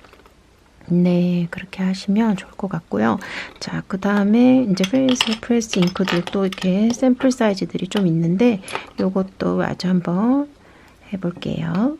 네, 그렇게 하시면 좋을 것 같고요. 자, 그 다음에 이제 프레스 잉크들 또 이렇게 샘플 사이즈들이 좀 있는데 요것도 아주 한번 해볼게요.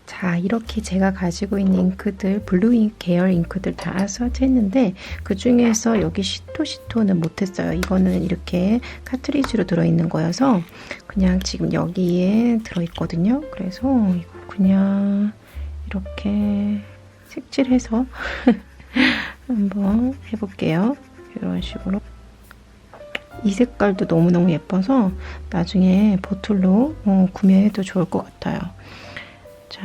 자, 이렇게 제가 가지고 있는 잉크들, 블루 계열 잉크들 다 스와치했는데 그 중에서 여기 시토는 못했어요. 이거는 이렇게 카트리지로 들어있는 거여서 그냥 지금 여기에 들어있거든요. 그래서 이거 그냥 이렇게 색칠해서 한번 해볼게요. 이런 식으로. 이 색깔도 너무너무 예뻐서 나중에 보틀로 구매해도 좋을 것 같아요. 자,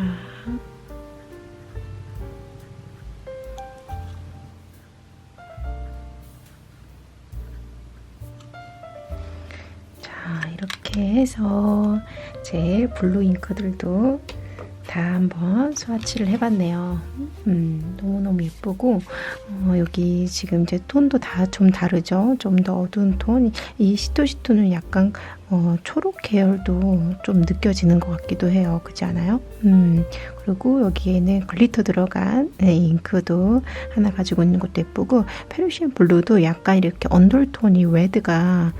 이렇게 해서 제 블루 잉크들도 다 한번 스와치를 해봤네요. 너무너무 예쁘고 여기 지금 이제 톤도 다 좀 다르죠. 좀 더 어두운 톤. 이 시토시토는 약간 초록 계열도 좀 느껴지는 것 같기도 해요. 그렇지 않아요? 그리고 여기에는 글리터 들어간 잉크도 하나 가지고 있는 것도 예쁘고, 페르시안 블루도 약간 이렇게 언더톤이 레드가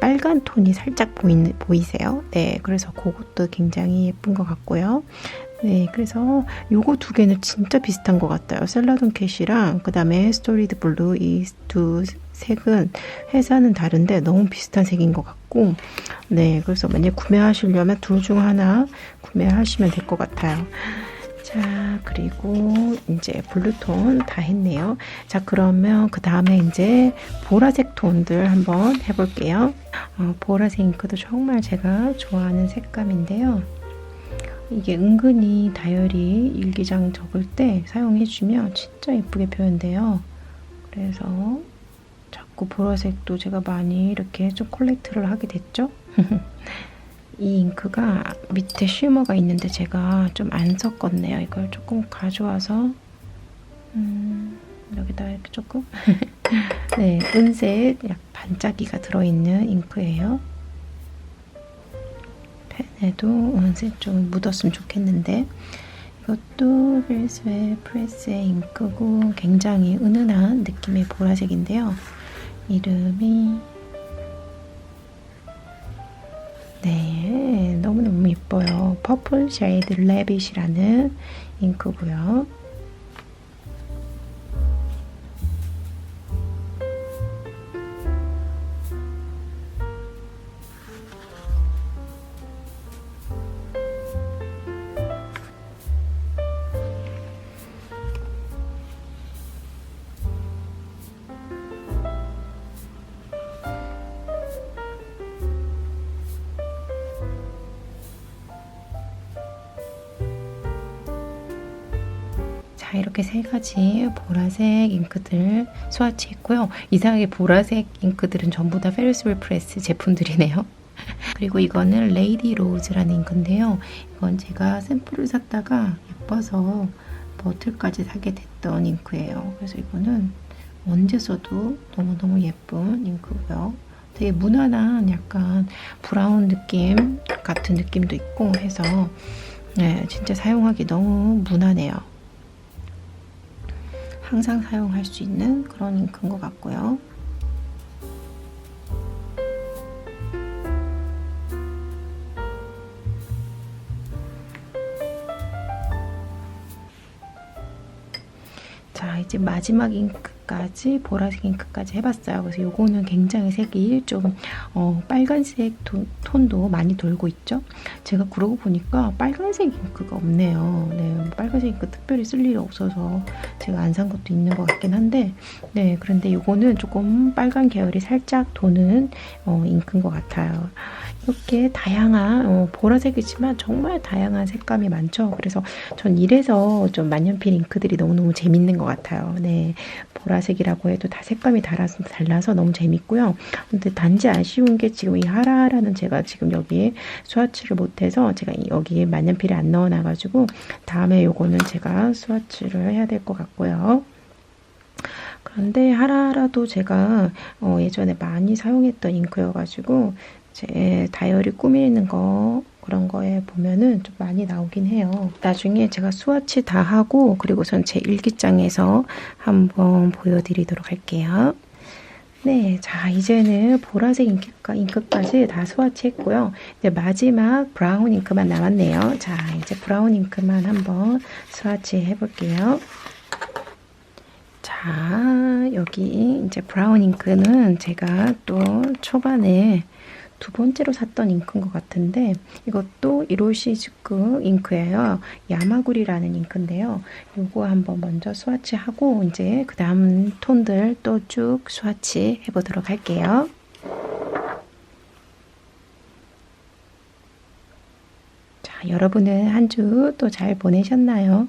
빨간 톤이 살짝 보이세요? 네, 그래서 그것도 굉장히 예쁜 것 같고요. 네, 그래서 요거 두 개는 진짜 비슷한 것 같아요. 셀라돈 캣이랑 그 다음에 스토리드 블루, 이 두 색은 회사는 다른데 너무 비슷한 색인 것 같고, 네, 그래서 만약 구매하시려면 둘 중 하나 구매하시면 될 것 같아요. 자, 그리고 이제 블루톤 다 했네요. 자, 그러면 그 다음에 이제 보라색 톤들 한번 해볼게요. 보라색 잉크도 정말 제가 좋아하는 색감인데요. 이게 은근히 다이어리 일기장 적을 때 사용해주면 진짜 예쁘게 표현돼요. 그래서 자꾸 보라색도 제가 많이 이렇게 좀 콜렉트를 하게 됐죠. 이 잉크가 밑에 쉬머가 있는데 제가 좀 안 섞었네요. 이걸 조금 가져와서 여기다 이렇게 조금 네, 은색 약 반짝이가 들어있는 잉크예요. 펜에도 은색 좀 묻었으면 좋겠는데, 이것도 벨스웨 프레스의 잉크고 굉장히 은은한 느낌의 보라색인데요. 이름이 네, 너무너무 예뻐요. 퍼플 쉐이드 레빗이라는 잉크고요. 자, 이렇게 세 가지 보라색 잉크들 스와치했고요. 이상하게 보라색 잉크들은 전부 다 페르스윌 프레스 제품들이네요. 그리고 이거는 레이디 로즈라는 잉크인데요. 이건 제가 샘플을 샀다가 예뻐서 버틀까지 사게 됐던 잉크예요. 그래서 이거는 언제 써도 너무너무 예쁜 잉크고요. 되게 무난한 약간 브라운 느낌 같은 느낌도 있고 해서 네, 진짜 사용하기 너무 무난해요. 항상 사용할 수 있는 그런 잉크인 것 같고요. 자, 이제 마지막 잉크까지, 보라색 잉크까지 해봤어요. 그래서 요거는 굉장히 색이 좀 빨간색 톤도 많이 돌고 있죠. 제가 그러고 보니까 빨간색 잉크가 없네요. 네, 빨간색 잉크 특별히 쓸 일이 없어서 제가 안 산 것도 있는 것 같긴 한데, 네, 그런데 요거는 조금 빨간 계열이 살짝 도는 잉크인 것 같아요. 이렇게 다양한 보라색이지만 정말 다양한 색감이 많죠. 그래서 전 이래서 좀 만년필 잉크들이 너무너무 재밌는 것 같아요. 네, 보라색이라고 해도 다 색감이 달라서 너무 재밌고요. 근데 단지 아쉬운 게 지금 이 하라라는 제가 지금 여기에 스와치를 못해서 제가 여기에 만년필이 안 넣어놔가지고 다음에 요거는 제가 스와치를 해야 될 것 같고요. 그런데 하라라도 제가 예전에 많이 사용했던 잉크여가지고 제 다이어리 꾸미는 거 그런 거에 보면은 좀 많이 나오긴 해요. 나중에 제가 스와치 다 하고 그리고선 제 일기장에서 한번 보여드리도록 할게요. 네, 자, 이제는 보라색 잉크까지 다 스와치 했고요. 이제 마지막 브라운 잉크만 남았네요. 자, 이제 브라운 잉크만 한번 스와치 해볼게요. 자, 여기 이제 브라운 잉크는 제가 또 초반에 두 번째로 샀던 잉크인 것 같은데 이것도 이로시즈쿠 잉크예요. 야마구리라는 잉크인데요. 요거 한번 먼저 스와치하고 이제 그 다음 톤들 또 쭉 스와치 해보도록 할게요. 자, 여러분은 한 주 또 잘 보내셨나요?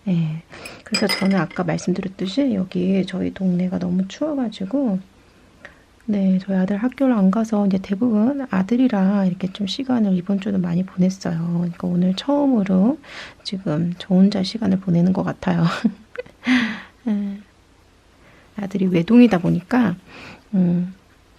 네, 그래서 저는 아까 말씀드렸듯이 여기 저희 동네가 너무 추워가지고 네, 저희 아들 학교를 안 가서 이제 대부분 아들이랑 이렇게 좀 시간을 이번 주는 많이 보냈어요. 그러니까 오늘 처음으로 지금 저 혼자 시간을 보내는 것 같아요. 아들이 외동이다 보니까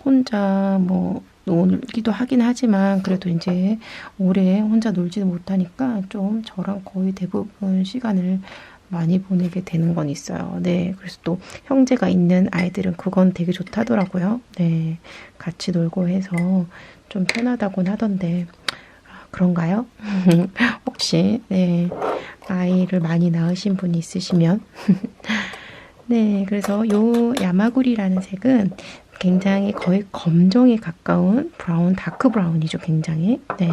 혼자 뭐 놀기도 하긴 하지만 그래도 이제 오래 혼자 놀지는 못하니까 좀 저랑 거의 대부분 시간을 많이 보내게 되는 건 있어요. 네, 그래서 또 형제가 있는 아이들은 그건 되게 좋다더라고요. 네, 같이 놀고 해서 좀 편하다곤 하던데 그런가요? 혹시 네, 아이를 많이 낳으신 분이 있으시면 네, 그래서 요 야마구리라는 색은 굉장히 거의 검정에 가까운 브라운, 다크 브라운이죠, 굉장히. 네.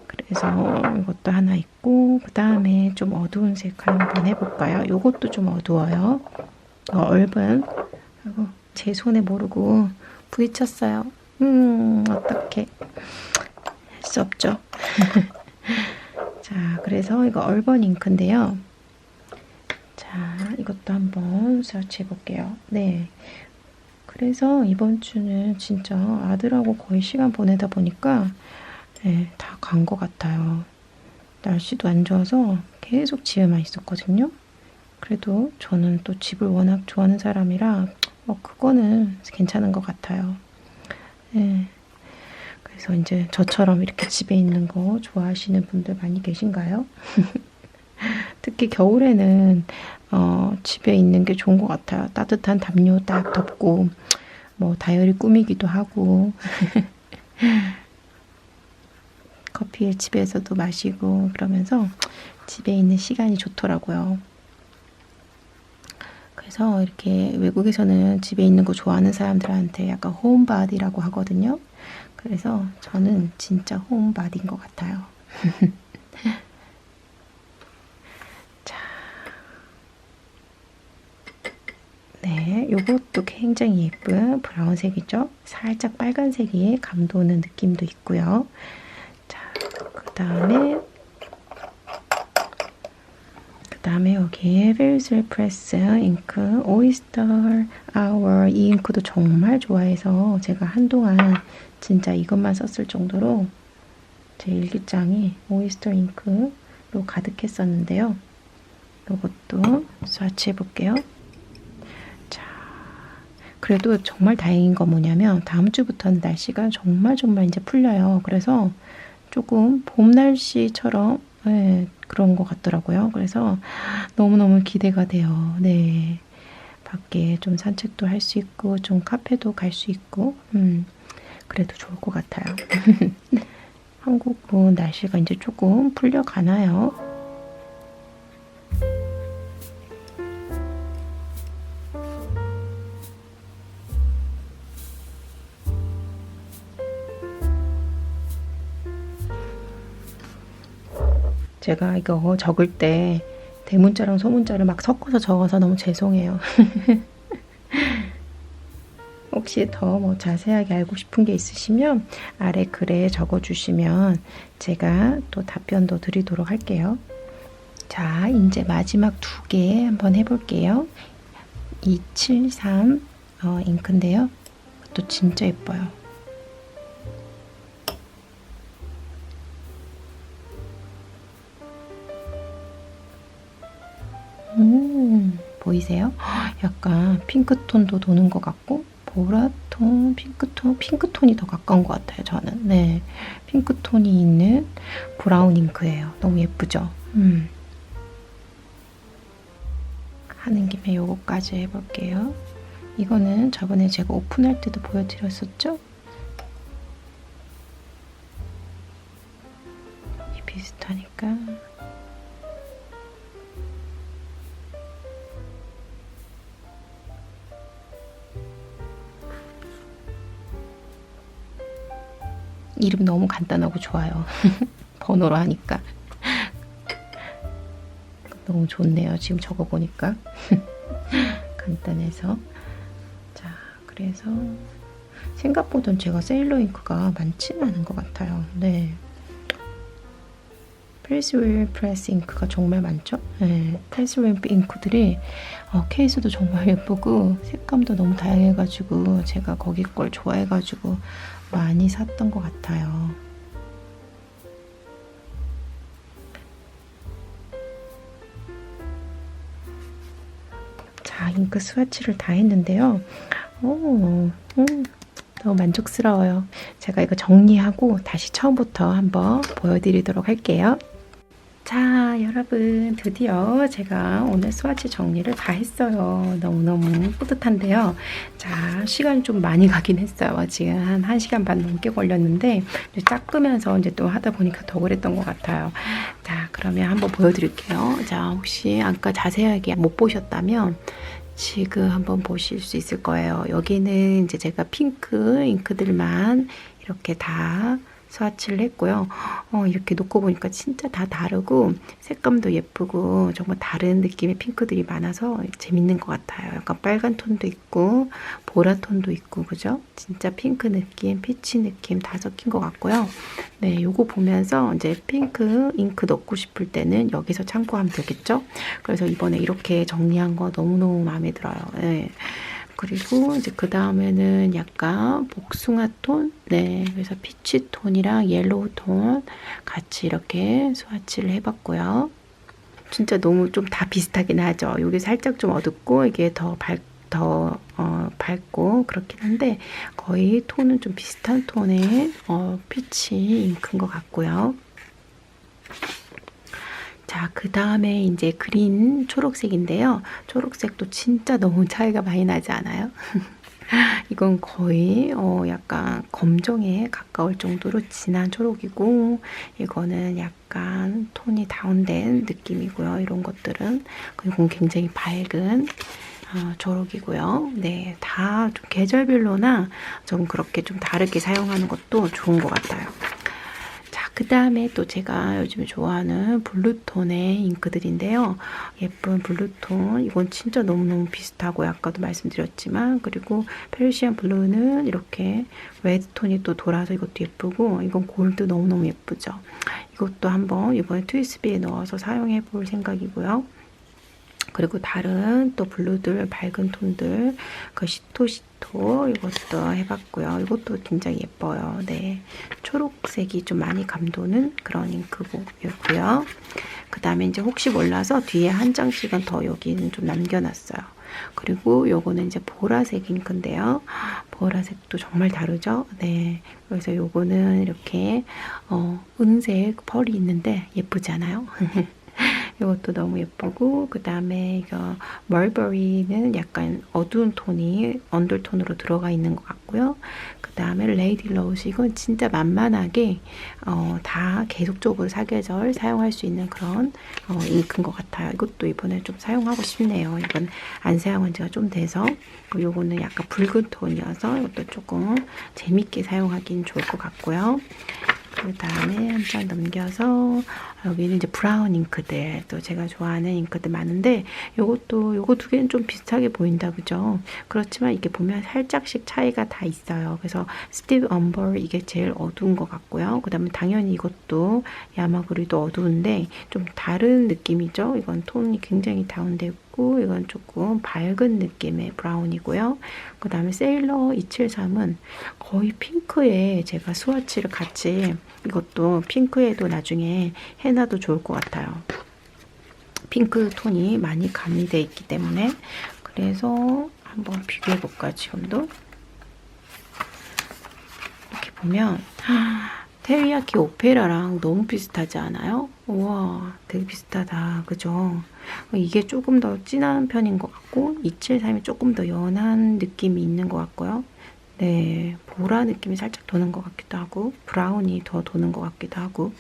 그래서 이것도 하나 있고, 그 다음에 좀 어두운 색 한번 해볼까요? 요것도 좀 어두워요. 얼분. 아이고, 제 손에 모르고 부딪혔어요. 어떡해. 할 수 없죠. 자, 그래서 이거 얼번 잉크인데요. 자, 이것도 한번 서치 해볼게요. 네. 그래서 이번 주는 진짜 아들하고 거의 시간 보내다 보니까 네, 다 간 것 같아요. 날씨도 안 좋아서 계속 집에만 있었거든요. 그래도 저는 또 집을 워낙 좋아하는 사람이라 그거는 괜찮은 것 같아요. 네. 그래서 이제 저처럼 이렇게 집에 있는 거 좋아하시는 분들 많이 계신가요? 특히 겨울에는 집에 있는 게 좋은 것 같아요. 따뜻한 담요 딱 덮고 뭐 다이어리 꾸미기도 하고 커피 집에서도 마시고 그러면서 집에 있는 시간이 좋더라고요. 그래서 이렇게 외국에서는 집에 있는 거 좋아하는 사람들한테 약간 홈바디라고 하거든요. 그래서 저는 진짜 홈바디인 것 같아요. 자, 네, 요것도 굉장히 예쁜 브라운색이죠. 살짝 빨간색이 감도는 느낌도 있고요. 자, 그 다음에 여기에 벨슬 프레스 잉크 오이스터 아워 이 잉크도 정말 좋아해서 제가 한동안 진짜 이것만 썼을 정도로 제 일기장이 오이스터 잉크로 가득했었는데요. 이것도 스와치 해볼게요. 자, 그래도 정말 다행인 건 뭐냐면 다음 주부터는 날씨가 정말 이제 풀려요. 그래서 조금 봄 날씨처럼 네, 그런 것 같더라고요. 그래서 너무너무 기대가 돼요. 네. 밖에 좀 산책도 할 수 있고 좀 카페도 갈 수 있고 그래도 좋을 것 같아요. 한국은 날씨가 이제 조금 풀려가나요? 제가 이거 적을 때 대문자랑 소문자를 막 섞어서 적어서 너무 죄송해요. 혹시 더 뭐 자세하게 알고 싶은 게 있으시면 아래 글에 적어주시면 제가 또 답변도 드리도록 할게요. 자, 이제 마지막 두 개 한번 해볼게요. 273 잉크인데요. 또 진짜 예뻐요. 보이세요? 약간 핑크톤도 도는 것 같고 보라톤, 핑크톤이 더 가까운 것 같아요, 저는. 네, 핑크톤이 있는 브라운 잉크예요. 너무 예쁘죠? 하는 김에 요거까지 해볼게요. 이거는 저번에 제가 오픈할 때도 보여드렸었죠? 비슷하니까 이름 너무 간단하고 좋아요. 번호로 하니까 너무 좋네요. 지금 적어보니까 간단해서. 자, 그래서 생각보다 제가 세일러 잉크가 많지는 않은 것 같아요. 네. 프레스윌 프레스 잉크가 정말 많죠? 네. 프레스윌 잉크들이 케이스도 정말 예쁘고 색감도 너무 다양해가지고 제가 거기 걸 좋아해가지고 많이 샀던 것 같아요. 자, 잉크 스와치를 다 했는데요. 너무 만족스러워요. 제가 이거 정리하고 다시 처음부터 한번 보여드리도록 할게요. 자, 여러분, 드디어 제가 오늘 스와치 정리를 다 했어요. 너무너무 뿌듯한데요. 자, 시간이 좀 많이 가긴 했어요. 지금 한 1시간 반 넘게 걸렸는데 닦으면서 이제 또 하다 보니까 더 그랬던 것 같아요. 자, 그러면 한번 보여드릴게요. 자, 혹시 아까 자세하게 못 보셨다면 지금 한번 보실 수 있을 거예요. 여기는 이제 제가 핑크 잉크들만 이렇게 다 스와치를 했고요. 이렇게 놓고 보니까 진짜 다 다르고 색감도 예쁘고 정말 다른 느낌의 핑크들이 많아서 재밌는 것 같아요. 약간 빨간 톤도 있고 보라 톤도 있고 그죠? 진짜 핑크 느낌, 피치 느낌 다 섞인 것 같고요. 네, 요거 보면서 이제 핑크 잉크 넣고 싶을 때는 여기서 참고하면 되겠죠? 그래서 이번에 이렇게 정리한 거 너무너무 마음에 들어요. 네. 그리고 이제 그 다음에는 약간 복숭아 톤, 네, 그래서 피치 톤이랑 옐로우 톤 같이 이렇게 스와치를 해봤고요. 진짜 너무 좀 다 비슷하긴 하죠. 여기 살짝 좀 어둡고 이게 더 밝고 그렇긴 한데 거의 톤은 좀 비슷한 톤의 피치 잉크인 것 같고요. 자, 그 다음에 이제 그린 초록색인데요. 초록색도 진짜 너무 차이가 많이 나지 않아요? 이건 거의 약간 검정에 가까울 정도로 진한 초록이고 이거는 약간 톤이 다운된 느낌이고요. 이런 것들은 그리고 굉장히 밝은 초록이고요. 네, 다 좀 계절별로나 좀 그렇게 좀 다르게 사용하는 것도 좋은 것 같아요. 그 다음에 또 제가 요즘에 좋아하는 블루톤의 잉크들인데요. 예쁜 블루톤. 이건 진짜 너무너무 비슷하고 아까도 말씀드렸지만 그리고 페르시안 블루는 이렇게 레드톤이 또 돌아서 이것도 예쁘고 이건 골드 너무너무 예쁘죠. 이것도 한번 이번에 트위스비에 넣어서 사용해 볼 생각이고요. 그리고 다른 또 블루들, 밝은 톤들, 그 시토 이것도 해봤고요. 이것도 굉장히 예뻐요. 네, 초록색이 좀 많이 감도는 그런 잉크고요. 그 다음에 이제 혹시 몰라서 뒤에 한 장씩은 더 여기는 좀 남겨놨어요. 그리고 요거는 이제 보라색 잉크인데요. 보라색도 정말 다르죠? 네, 그래서 요거는 이렇게 은색 펄이 있는데 예쁘지 않아요? 이것도 너무 예쁘고 그 다음에 이거 멀버리는 약간 어두운 톤이 언더톤으로 들어가 있는 것 같고요. 그 다음에 레이디 로즈 이건 진짜 만만하게 다 계속적으로 사계절 사용할 수 있는 그런 잉크인 것 같아요. 이것도 이번에 좀 사용하고 싶네요. 이건 안 사용한 지가 좀 돼서 요거는 약간 붉은 톤이어서 이것도 조금 재밌게 사용하기는 좋을 것 같고요. 그 다음에 한 장 넘겨서 여기는 이제 브라운 잉크들 또 제가 좋아하는 잉크들 많은데 요거 두 개는 좀 비슷하게 보인다 그죠? 그렇지만 이게 보면 살짝씩 차이가 다 있어요. 그래서 스티브 엄버 이게 제일 어두운 것 같고요. 그 다음에 당연히 이것도 야마구리도 어두운데 좀 다른 느낌이죠. 이건 톤이 굉장히 다운되고 이건 조금 밝은 느낌의 브라운이고요. 그 다음에 세일러 273은 거의 핑크에 제가 스와치를 같이 이것도 핑크에도 나중에 해놔도 좋을 것 같아요. 핑크 톤이 많이 가미되어 있기 때문에 그래서 한번 비교해 볼까요? 지금도 이렇게 보면 테리야키 오페라랑 너무 비슷하지 않아요? 우와, 되게 비슷하다. 그죠? 이게 조금 더 진한 편인 것 같고 273이 조금 더 연한 느낌이 있는 것 같고요. 네, 보라 느낌이 살짝 도는 것 같기도 하고 브라운이 더 도는 것 같기도 하고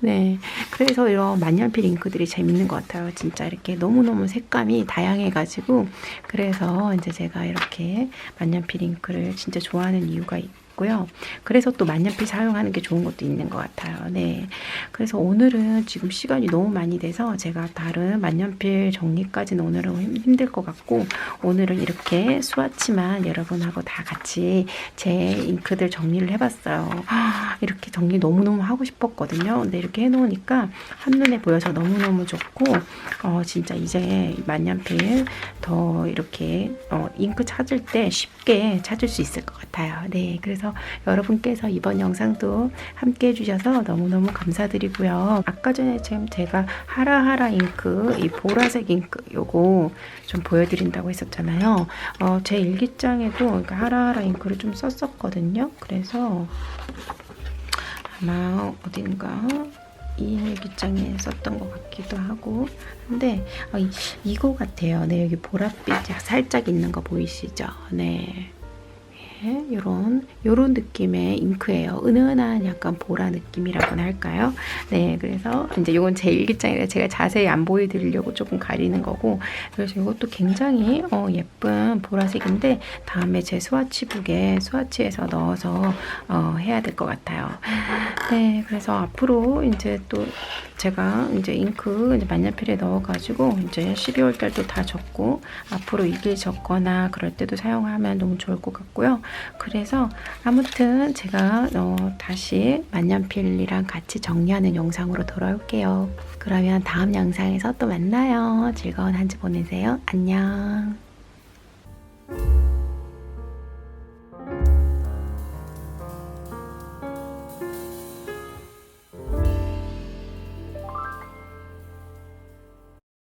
네, 그래서 이런 만년필 잉크들이 재밌는 것 같아요. 진짜 이렇게 너무너무 색감이 다양해가지고 그래서 이제 제가 이렇게 만년필 잉크를 진짜 좋아하는 이유가 있고 있고요. 그래서 또 만년필 사용하는 게 좋은 것도 있는 것 같아요. 네. 그래서 오늘은 지금 시간이 너무 많이 돼서 제가 다른 만년필 정리까지는 오늘은 힘들 것 같고, 오늘은 이렇게 스와치만 여러분하고 다 같이 제 잉크들 정리를 해봤어요. 이렇게 정리 너무너무 하고 싶었거든요. 근데 이렇게 해놓으니까 한눈에 보여서 너무너무 좋고, 진짜 이제 만년필 더 이렇게 잉크 찾을 때 쉽게 찾을 수 있을 것 같아요. 네, 그래서 여러분께서 이번 영상도 함께 해주셔서 너무너무 감사드리고요. 아까 전에 지금 제가 하라하라 잉크, 이 보라색 잉크 요거 좀 보여드린다고 했었잖아요. 제 일기장에도 그러니까 하라하라 잉크를 좀 썼었거든요. 그래서 아마 어딘가 이 일기장에 썼던 것 같기도 하고, 근데 이거 같아요. 네, 여기 보랏빛이 살짝 있는 거 보이시죠? 네. 요런 느낌의 잉크예요. 은은한 약간 보라 느낌이라고나 할까요? 네, 그래서 이제 이건 제 일기장이라 제가 자세히 안 보여드리려고 조금 가리는 거고, 그래서 이것도 굉장히 예쁜 보라색인데 다음에 제 스와치북에 스와치에서 넣어서 해야 될 것 같아요. 네, 그래서 앞으로 이제 또 제가 이제 잉크 이제 만년필에 넣어가지고 이제 12월 달도 다 적고 앞으로 일기 적거나 그럴 때도 사용하면 너무 좋을 것 같고요. 그래서 아무튼 제가 다시 만년필이랑 같이 정리하는 영상으로 돌아올게요. 그러면 다음 영상에서 또 만나요. 즐거운 한 주 보내세요. 안녕.